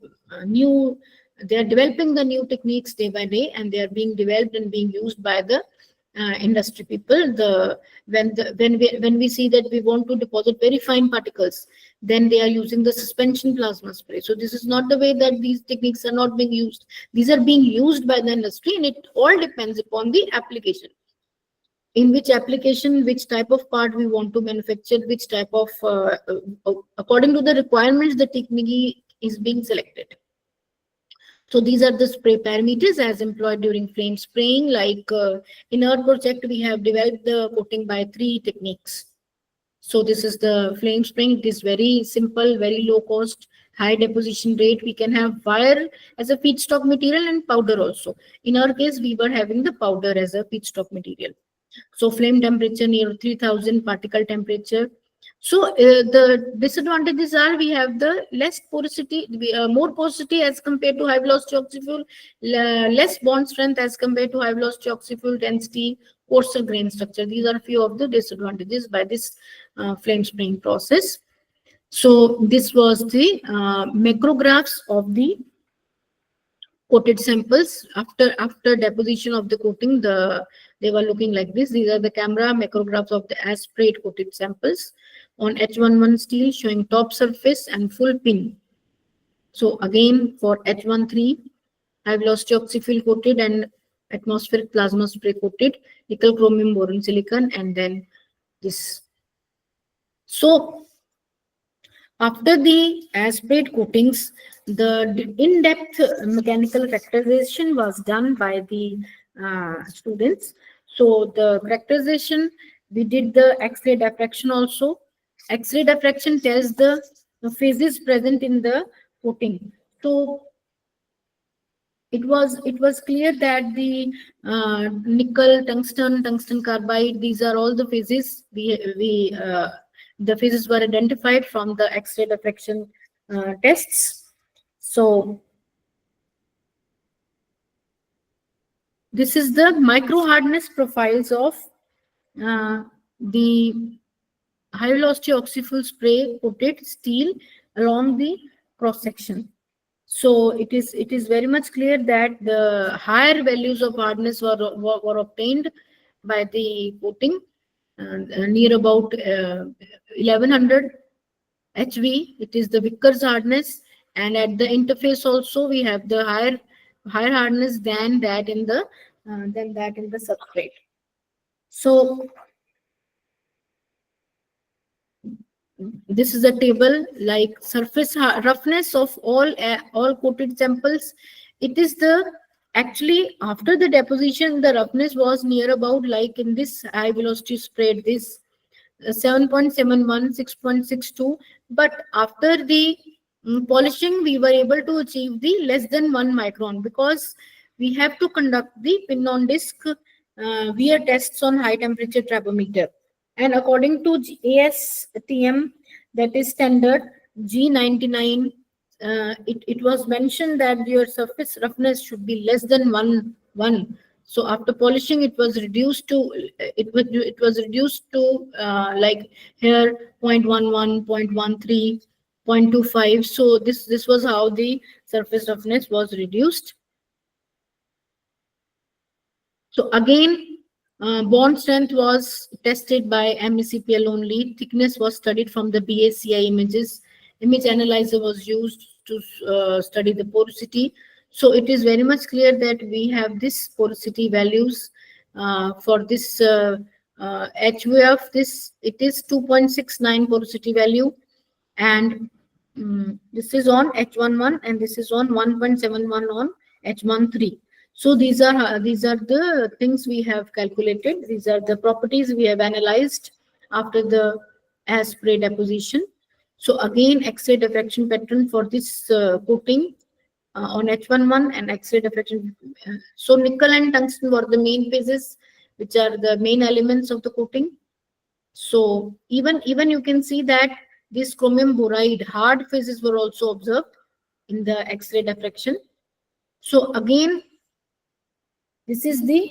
they are developing the new techniques day by day, and they are being developed and being used by the industry people. When we see that we want to deposit very fine particles, then they are using the suspension plasma spray. So this is not the way that these techniques are not being used. These are being used by the industry, and it all depends upon the application. In which application, which type of part we want to manufacture, which type of, according to the requirements, the technique is being selected. So these are the spray parameters as employed during flame spraying. Like in our project, we have developed the coating by 3 techniques. So this is the flame spraying. It is very simple, very low cost, high deposition rate. We can have wire as a feedstock material and powder also. In our case, we were having the powder as a feedstock material. So flame temperature near 3000, particle temperature So the disadvantages are we have the less porosity, more porosity as compared to high velocity oxyfuel, less bond strength as compared to high velocity oxyfuel density, coarser grain structure. These are few of the disadvantages by this flame spraying process. So this was the macrographs of the coated samples after deposition of the coating. They were looking like this. These are the camera macrographs of the as sprayed coated samples on H11 steel showing top surface and full pin. So again for H13 high velocity oxyfuel coated and atmospheric plasma spray coated nickel chromium boron silicon, and then this. So after the as-sprayed coatings, the in-depth mechanical characterization was done by the students. So the characterization, we did the X-ray diffraction also. X-ray diffraction tells the phases present in the coating. So it was clear that the nickel, tungsten carbide, these are all the phases the phases were identified from the X-ray diffraction tests. So this is the micro hardness profiles of the high velocity oxyfuel spray coated steel along the cross section. So it is very much clear that the higher values of hardness were obtained by the coating, near about 1100 HV. It is the Vickers hardness, and at the interface also we have the higher hardness than that in the substrate. So this is a table like surface roughness of all coated samples. It is the actually after the deposition the roughness was near about like in this high velocity spread this 7.71 6.62, but after the polishing we were able to achieve the less than 1 micron because we have to conduct the pin on disc wear tests on high temperature tachometer. And according to ASTM, that is standard G99, it was mentioned that your surface roughness should be less than 1. So after polishing, it was reduced to like here 0.11, 0.13, 0.25. So this was how the surface roughness was reduced. So again, bond strength was tested by MECPL only. Thickness was studied from the BACI images. Image analyzer was used to study the porosity. So it is very much clear that we have this porosity values for this HVF. It is 2.69 porosity value, and this is on H11 and this is on 1.71 on H13. So these are the things we have calculated. These are the properties we have analyzed after the as spray deposition. So again, X-ray diffraction pattern for this coating on H11 and X-ray diffraction. So nickel and tungsten were the main phases, which are the main elements of the coating. So even you can see that these chromium boride hard phases were also observed in the X-ray diffraction. So again, this is the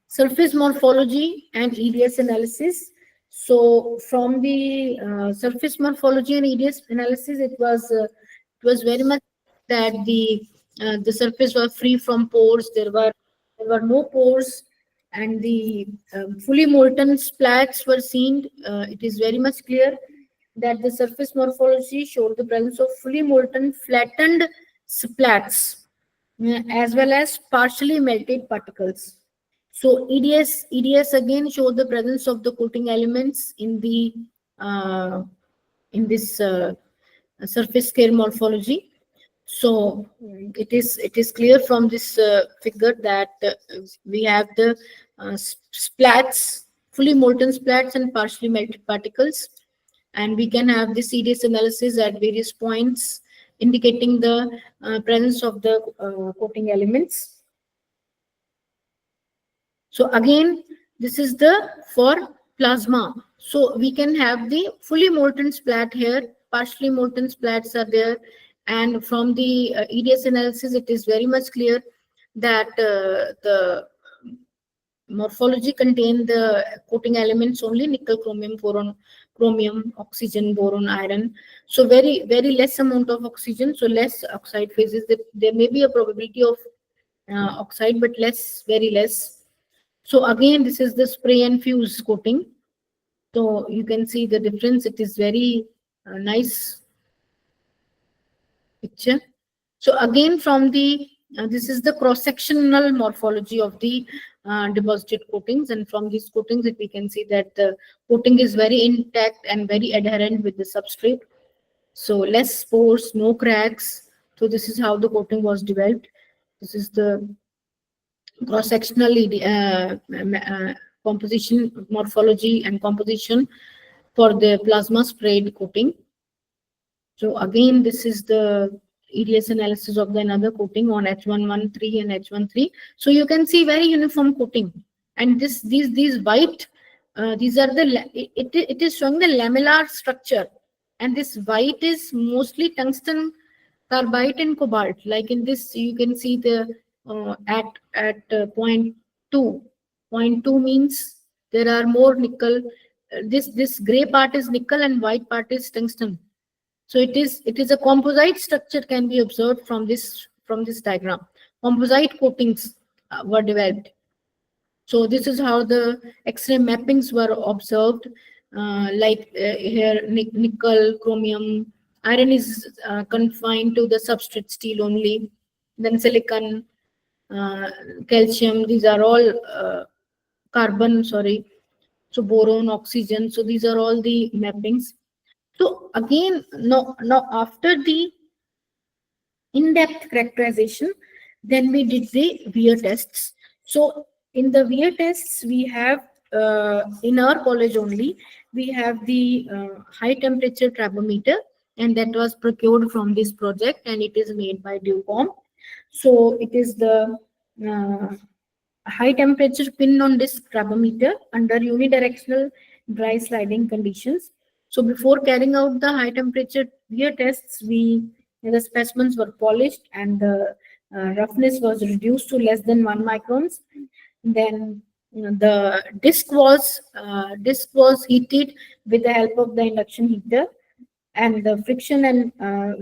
surface morphology and EDS analysis. So from the surface morphology and EDS analysis, it was very much that the surface was free from pores. There were no pores, and the fully molten splats were seen. It is very much clear that the surface morphology showed the presence of fully molten flattened splats as well as partially melted particles. So EDS again showed the presence of the coating elements in the this surface scale morphology. So it is clear from this figure that we have the splats, fully molten splats and partially melted particles, and we can have this EDS analysis at various points indicating the presence of the coating elements. So again, this is the for plasma. So we can have the fully molten splat here, partially molten splats are there. And from the EDS analysis, it is very much clear that the morphology contain the coating elements only: nickel, chromium, boron, chromium, oxygen, boron, iron. So very less amount of oxygen, so less oxide phases. There may be a probability of oxide, but less, very less. So again, this is the spray and fuse coating. So you can see the difference. It is very nice picture. So again, from the this is the cross-sectional morphology of the deposited coatings, and from these coatings, we can see that the coating is very intact and very adherent with the substrate. So less spores, no cracks. So this is how the coating was developed. This is the cross-sectional composition, morphology, and composition for the plasma sprayed coating. So again, this is the EDS analysis of the another coating on H113 and H13. So you can see very uniform coating, and these white, these are the it is showing the lamellar structure, and this white is mostly tungsten carbide and cobalt. Like in this, you can see the point 2. Point 2 means there are more nickel. This gray part is nickel and white part is tungsten. So it is a composite structure can be observed from this diagram. Composite coatings were developed. So this is how the X-ray mappings were observed. Here nickel, chromium, iron is confined to the substrate steel only. Then silicon, calcium. These are all carbon. Sorry. So boron, oxygen. So these are all the mappings. So again, now after the in-depth characterization, then we did the wear tests. So in the wear tests, we have in our college only, we have the high temperature trabometer, and that was procured from this project, and it is made by Ducom. So it is the high temperature pin on this trabometer under unidirectional dry sliding conditions. So before carrying out the high temperature wear tests, the specimens were polished and the roughness was reduced to less than 1 microns. Then the disc was heated with the help of the induction heater, and the friction and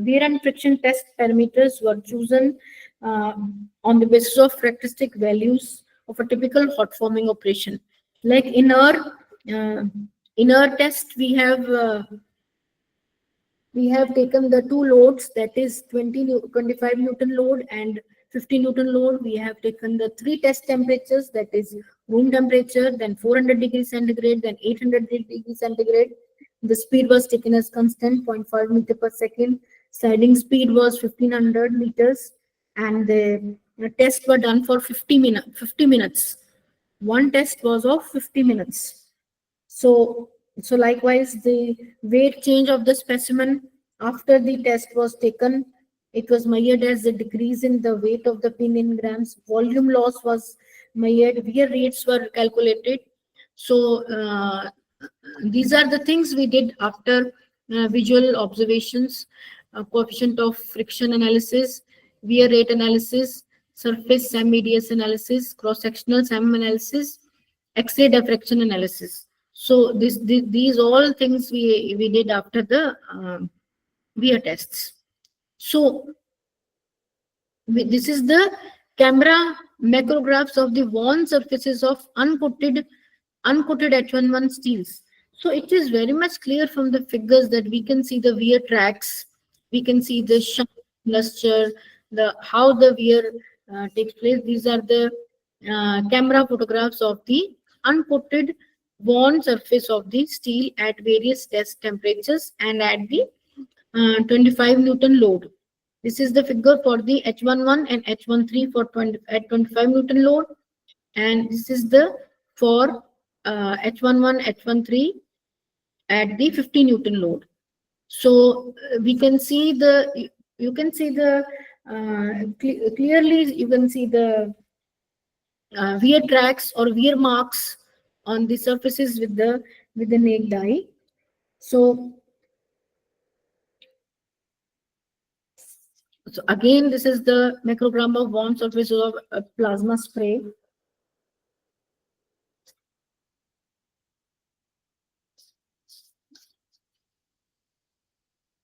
wear and friction test parameters were chosen on the basis of characteristic values of a typical hot forming operation. Like in our test, we have taken the two loads, that is 25 Newton load and 50 Newton load. We have taken the three test temperatures, that is room temperature, then 400 degrees centigrade, then 800 degrees centigrade. The speed was taken as constant, 0.5 meter per second. Sliding speed was 1500 meters, and the tests were done for 50 minutes. One test was of 50 minutes. So likewise, the weight change of the specimen after the test was taken, it was measured as a decrease in the weight of the pin in grams. Volume loss was measured. Wear rates were calculated. So these are the things we did after visual observations, coefficient of friction analysis, wear rate analysis, surface SEM EDS analysis, cross-sectional SEM analysis, X-ray diffraction analysis. So these all things we did after the wear tests. So this is the camera macrographs of the worn surfaces of uncoated H11 steels. So it is very much clear from the figures that we can see the wear tracks, we can see the shine, luster, how the wear takes place. These are the camera photographs of the uncoated worn surface of the steel at various test temperatures and at the 25 Newton load. This is the figure for the H11 and H13 at 25 Newton load, and this is the for H11, H13 at the 50 Newton load. So we can see the clearly you can see the wear tracks or wear marks on the surfaces with the with the naked eye. So again, this is the microgram of warm surface of a plasma spray.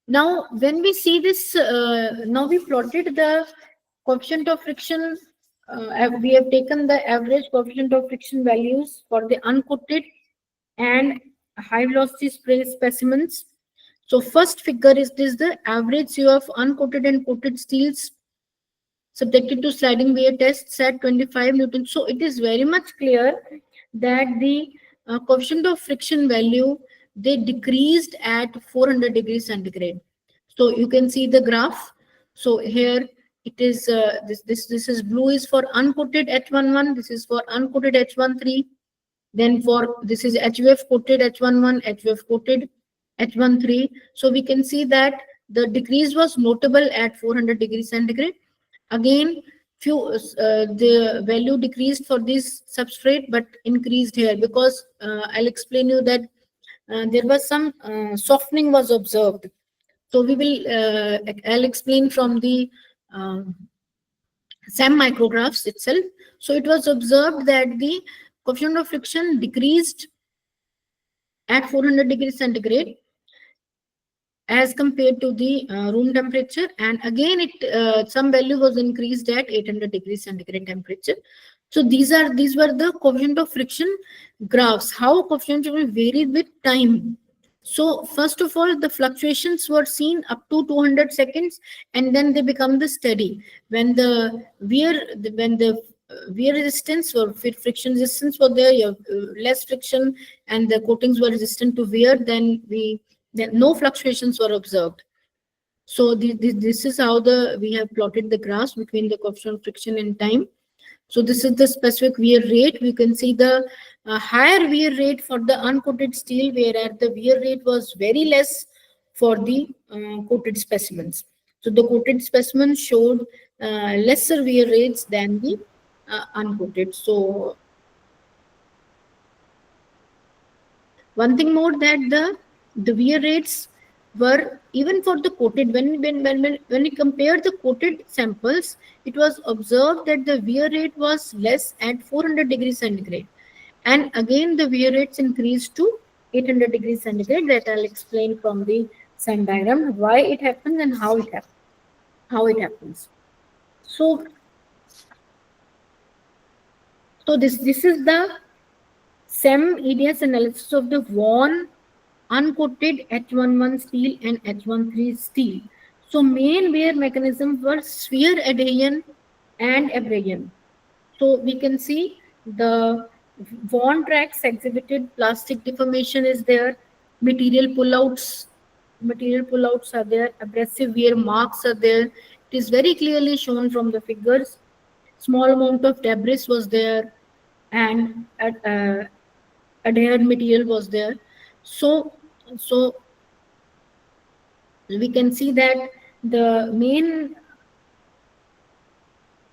Now, when we see this, now we plotted the coefficient of friction. We have taken the average coefficient of friction values for the uncoated and high velocity spray specimens. So first figure is this the average CO of uncoated and coated steels subjected to sliding wear tests at 25 Newton. So it is very much clear that the coefficient of friction value, they decreased at 400 degrees centigrade. So you can see the graph. So here it is this is blue is for uncoated H11, this is for uncoated H13. Then for this is HVF coated H11, HVF coated H13. So we can see that the decrease was notable at 400 degrees centigrade. Again, the value decreased for this substrate, but increased here because I'll explain you that there was some softening was observed. So we will I'll explain from the SEM micrographs itself. So it was observed that the coefficient of friction decreased at 400 degrees centigrade as compared to the room temperature, and again it some value was increased at 800 degrees centigrade temperature. So these were the coefficient of friction graphs, how coefficient will vary with time. So first of all, the fluctuations were seen up to 200 seconds, and then they become the steady. When the wear resistance or friction resistance were there, you have less friction, and the coatings were resistant to wear, then no fluctuations were observed. So this is how we have plotted the graphs between the coefficient of friction and time. So this is the specific wear rate. We can see the higher wear rate for the uncoated steel, whereas the wear rate was very less for the coated specimens. So the coated specimens showed lesser wear rates than the uncoated. So one thing more, that the wear rates were even for the coated. When we compared the coated samples, it was observed that the wear rate was less at 400 degrees centigrade, and again the wear rates increased to 800 degrees centigrade. That I'll explain from the SEM diagram why it happens and how it happens. So this is the SEM EDS analysis of the worn uncoated H11 steel and H13 steel. So main wear mechanisms were sphere adhesion and abrasion. So we can see the worn tracks exhibited plastic deformation is there, material pullouts are there, abrasive wear marks are there. It is very clearly shown from the figures. Small amount of debris was there, and adhered material was there. So we can see that the main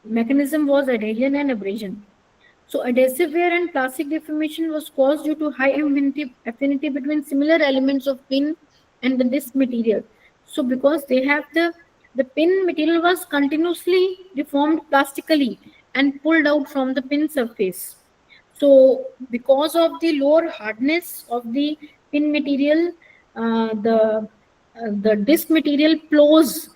mechanism was adhesion and abrasion. So adhesive wear and plastic deformation was caused due to high affinity between similar elements of pin and the disc material. So because they have the pin material was continuously deformed plastically and pulled out from the pin surface. So because of the lower hardness of the pin material, the disc material flows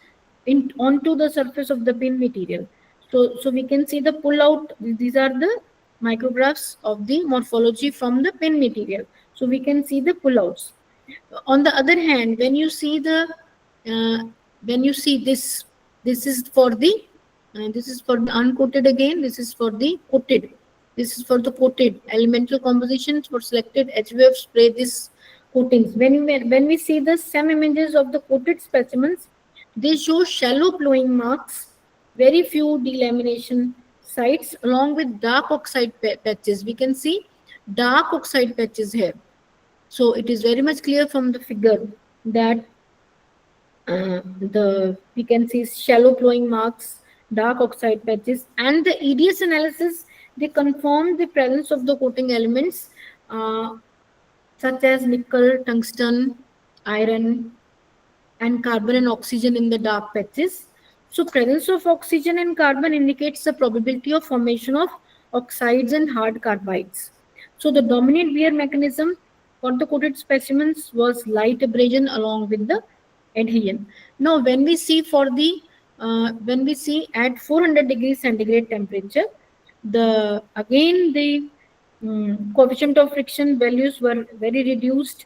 onto the surface of the pin material. So we can see the pull out. These are the micrographs of the morphology from the pin material. So we can see the pullouts. On the other hand, when you see this is for the uncoated again. This is for the coated. This is for the coated elemental compositions for selected HVF spray. This coatings. When we see the SEM images of the coated specimens, they show shallow plowing marks, very few delamination sites, along with dark oxide patches. We can see dark oxide patches here. So it is very much clear from the figure that we can see shallow plowing marks, dark oxide patches, and the EDS analysis, they confirm the presence of the coating elements such as nickel, tungsten, iron, and carbon and oxygen in the dark patches. So presence of oxygen and carbon indicates the probability of formation of oxides and hard carbides. So the dominant wear mechanism for the coated specimens was light abrasion along with the adhesion. Now when we see at 400 degrees centigrade temperature, the coefficient of friction values were very reduced.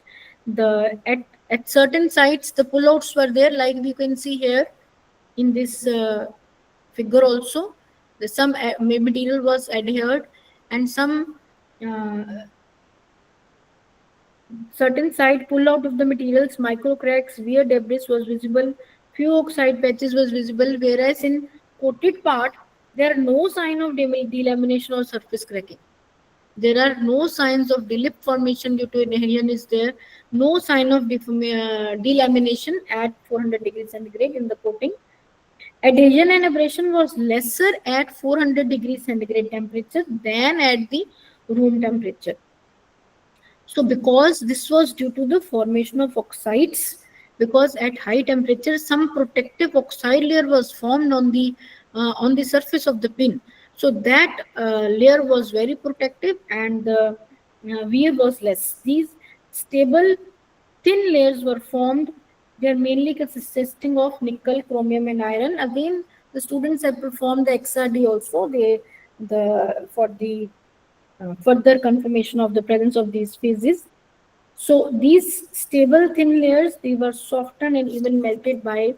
At certain sites the pullouts were there, like we can see here in this figure also. Some material was adhered, and some uh, certain side pull out of the materials, micro cracks, wear debris was visible, few oxide patches was visible, whereas in coated part there are no sign of delamination or surface cracking. There are no signs of delip formation due to adhesion is there, no sign of delamination at 400 degrees centigrade in the coating. Adhesion and abrasion was lesser at 400 degrees centigrade temperature than at the room temperature. So because this was due to the formation of oxides, because at high temperature some protective oxide layer was formed on the surface of the pin. So that layer was very protective, and the wear was less. These stable thin layers were formed. They are mainly consisting of nickel, chromium, and iron. Again, the students have performed the XRD also. For the further confirmation of the presence of these phases. So these stable thin layers, they were softened and even melted by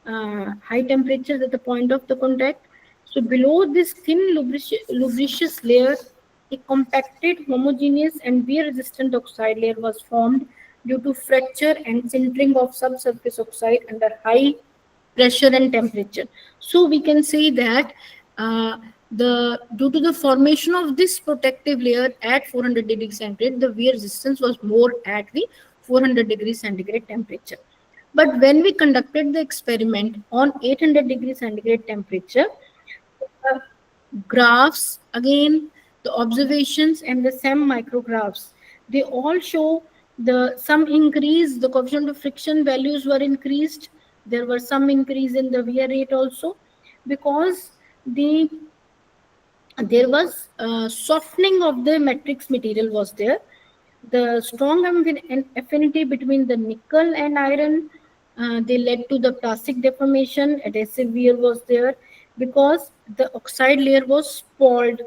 high temperatures at the point of the contact. So below this thin lubricious layer, a compacted, homogeneous, and wear-resistant oxide layer was formed due to fracture and sintering of subsurface oxide under high pressure and temperature. So we can say that the due to the formation of this protective layer at 400 degrees centigrade, the wear resistance was more at the 400 degrees centigrade temperature. But when we conducted the experiment on 800 degrees centigrade temperature, graphs again, the observations and the SEM micrographs, they all show the some increase. The coefficient of friction values were increased. There were some increase in the wear rate also, because there was softening of the matrix material was there. The strong affinity between the nickel and iron, they led to the plastic deformation. Adhesive wear was there because the oxide layer was spoiled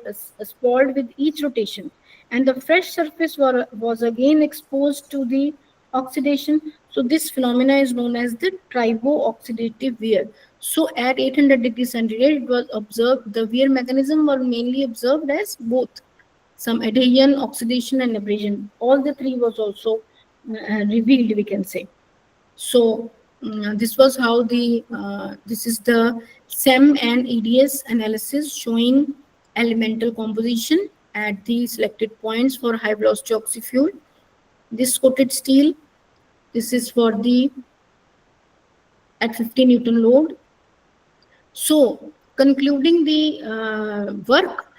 with each rotation, and the fresh surface was again exposed to the oxidation. So this phenomena is known as the tribo-oxidative wear. So at 800 degrees centigrade, it was observed, the wear mechanism were mainly observed as both some adhesion, oxidation, and abrasion. All the three was also revealed, we can say. So this was how this is the SEM and EDS analysis showing elemental composition at the selected points for high velocity oxy-fuel. This coated steel, this is for the at 50 Newton load. So concluding the work,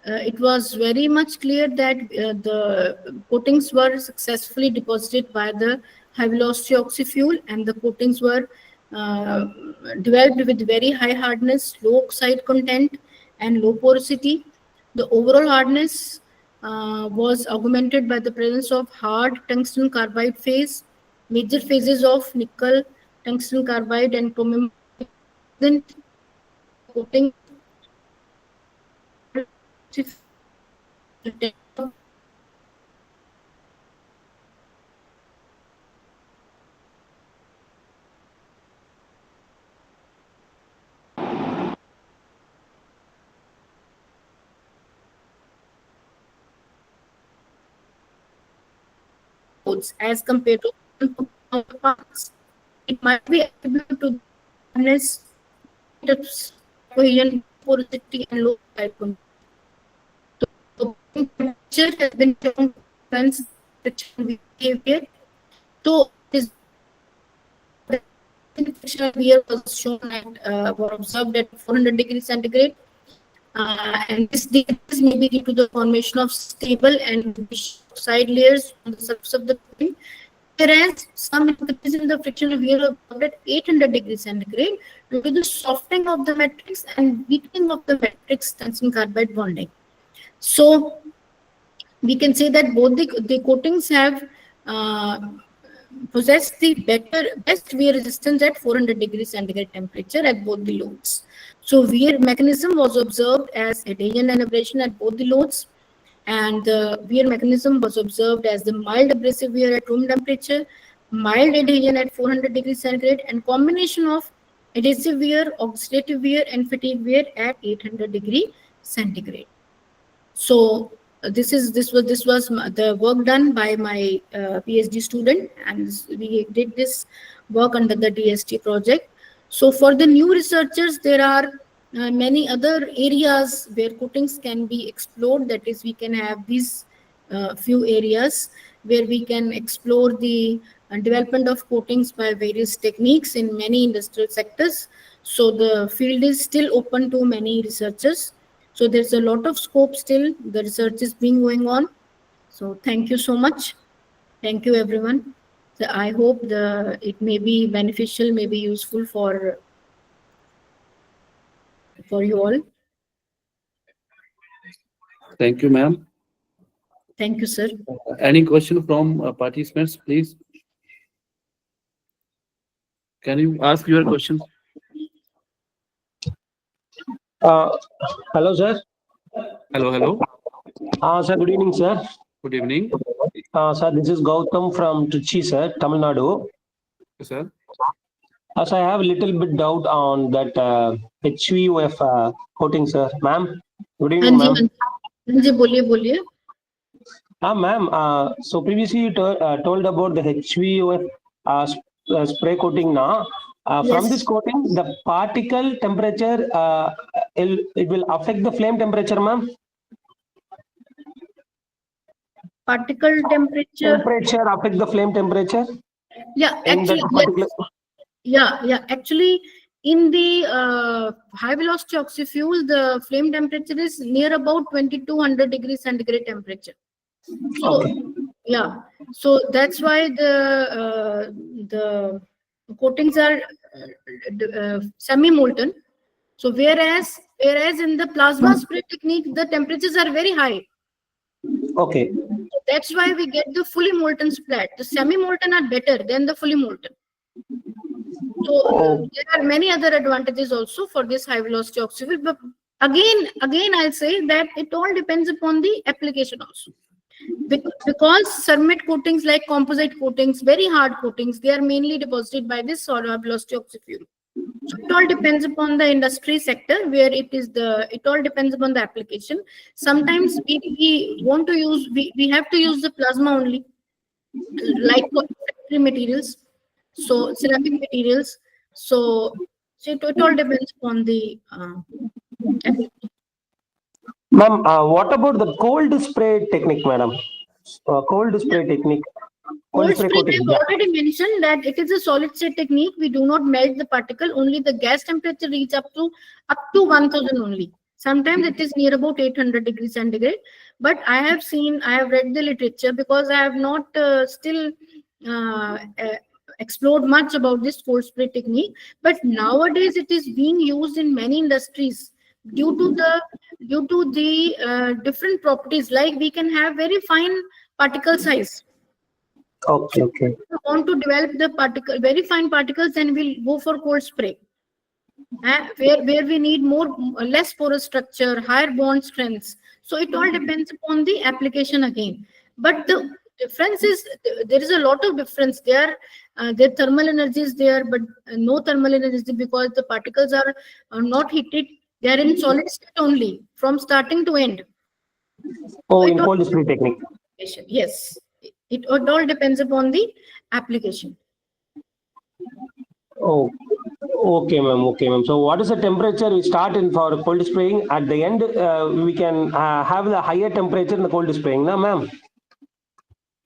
it was very much clear that the coatings were successfully deposited by the high velocity oxy-fuel, and the coatings were developed with very high hardness, low oxide content, and low porosity. The overall hardness was augmented by the presence of hard tungsten carbide phase. Major phases of nickel, tungsten carbide, and chromium present in the coating. As compared to counterparts, it might be attributed to the hardness, cohesion, porosity, and low side content. So temperature has been shown to influence frictional behavior. So this frictional behavior was shown at were observed at 400 degrees centigrade, and this may be due to the formation of stable and oxide layers on the surface of the coating, whereas some increase in the frictional wear observed at 800 degrees centigrade due to the softening of the matrix and weakening of the matrix tungsten carbide bonding. So we can say that both the coatings have possess the best wear resistance at 400 degrees centigrade temperature at both the loads. So wear mechanism was observed as adhesion and abrasion at both the loads, and the wear mechanism was observed as the mild abrasive wear at room temperature, mild adhesion at 400 degrees centigrade, and combination of adhesive wear, oxidative wear, and fatigue wear at 800 degree centigrade. So this was the work done by my PhD student, and we did this work under the DST project. So for the new researchers, there are many other areas where coatings can be explored. That is, we can have these few areas where we can explore the development of coatings by various techniques in many industrial sectors. So the field is still open to many researchers. So there's a lot of scope still. The research is being going on. So thank you so much. Thank you, everyone. So I hope it may be beneficial, may be useful for you all. Thank you, ma'am. Thank you, sir. Any question from participants, please? Can you ask your question? Hello, sir. Hello. Sir, good evening, sir. Good evening. Sir, this is Gautam from Trichy, sir, Tamil Nadu. Yes, sir. Sir, I have a little bit doubt on that HVOF coating, sir. Ma'am, good evening, ma'am. Hanji, boliye. Ma'am, so previously you told about the HVOF spray coating now. From Yes. this coating, the particle temperature, it will affect the flame temperature, ma'am? Particle temperature. Temperature affect the flame temperature? Yeah, In actually, that particular... yeah. Actually, in the high velocity oxyfuel, the flame temperature is near about 2200 degrees centigrade temperature. So, Okay. yeah, so that's why the coatings are semi-molten. So whereas in the plasma spray technique, the temperatures are very high. Okay. So that's why we get the fully molten splat. The semi-molten are better than the fully molten. So there are many other advantages also for this high velocity oxyfuel. But again, I'll say that it all depends upon the application also. Because ceramic coatings, like composite coatings, very hard coatings, they are mainly deposited by this high velocity oxyfuel. So it all depends upon the industry sector where it all depends upon the application. Sometimes we want to use, we have to use the plasma only, like for factory materials, so ceramic materials. So it all depends upon the application. Ma'am, what about the cold spray technique, madam? Cold spray technique. Cold spray, coating. I've already mentioned that it is a solid state technique. We do not melt the particle. Only the gas temperature reach up to 1000 only. Sometimes it is near about 800 degrees centigrade. But I have read the literature, because I have not still explored much about this cold spray technique. But nowadays it is being used in many industries due to the different properties. Like we can have very fine particle size. Okay. If we want to develop the very fine particles, then we'll go for cold spray. Where we need less porous structure, higher bond strengths. So it all depends upon the application again. But the difference is, there is a lot of difference. Their thermal energy is there, but no thermal energy, because the particles are not heated. They are in solid state only from starting to end. Oh, in cold spray technique. Yes. It all depends upon the application. Oh, okay, ma'am. Okay, ma'am. So, what is the temperature we start in for cold spraying? At the end, we can have the higher temperature in the cold spraying, na, ma'am?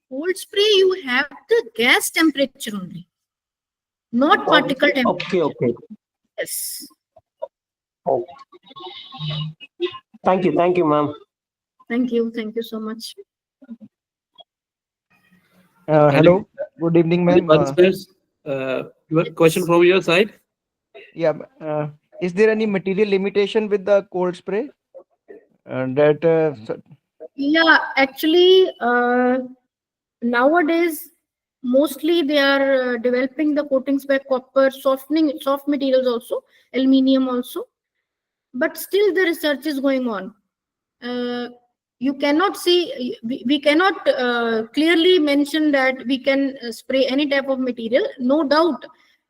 Cold spray, you have the gas temperature only, not particle temperature. Okay. Yes. Oh. Thank you, ma'am. Thank you so much. Hello, good evening, Any ma'am. participants? Question from your side? Yeah, is there any material limitation with the cold spray? Yeah, actually, nowadays, mostly they are developing the coatings by copper, softening, soft materials also, aluminium also. But still the research is going on. You cannot see, we cannot clearly mention that we can spray any type of material. No doubt,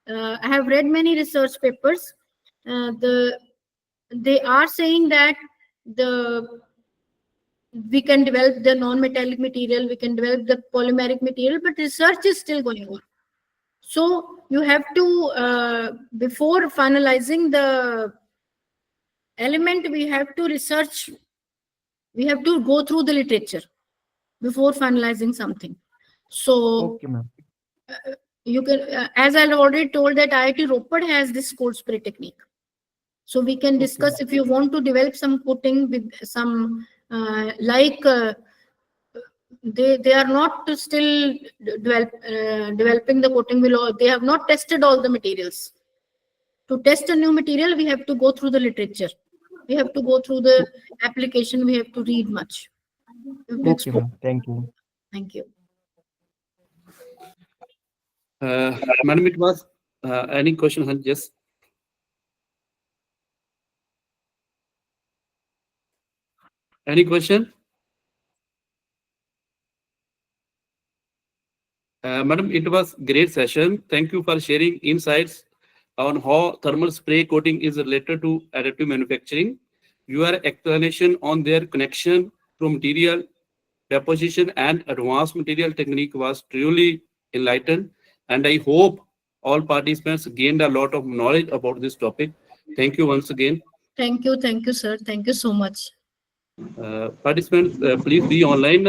I have read many research papers. They are saying that we can develop the non-metallic material, we can develop the polymeric material, but research is still going on. So you have to, before finalizing the element, we have to research, we have to go through the literature before finalizing something. So Okay, ma'am. you can, as I already told, that IIT Ropar has this cold spray technique. So we can discuss if you want to develop some coating with some they are not still developing the coating below. They have not tested all the materials. To test a new material, we have to go through the literature. We have to go through the application. We have to read much. We have to Okay, explore. ma'am. Thank you. Thank you. Madam, it was any question? Yes. Any question? Madam, it was great session. Thank you for sharing insights on how thermal spray coating is related to additive manufacturing. Your explanation on their connection to material deposition and advanced material technique was truly enlightened, and I hope all participants gained a lot of knowledge about this topic. Thank you once again. Thank you, sir. Thank you so much. Participants, please be online.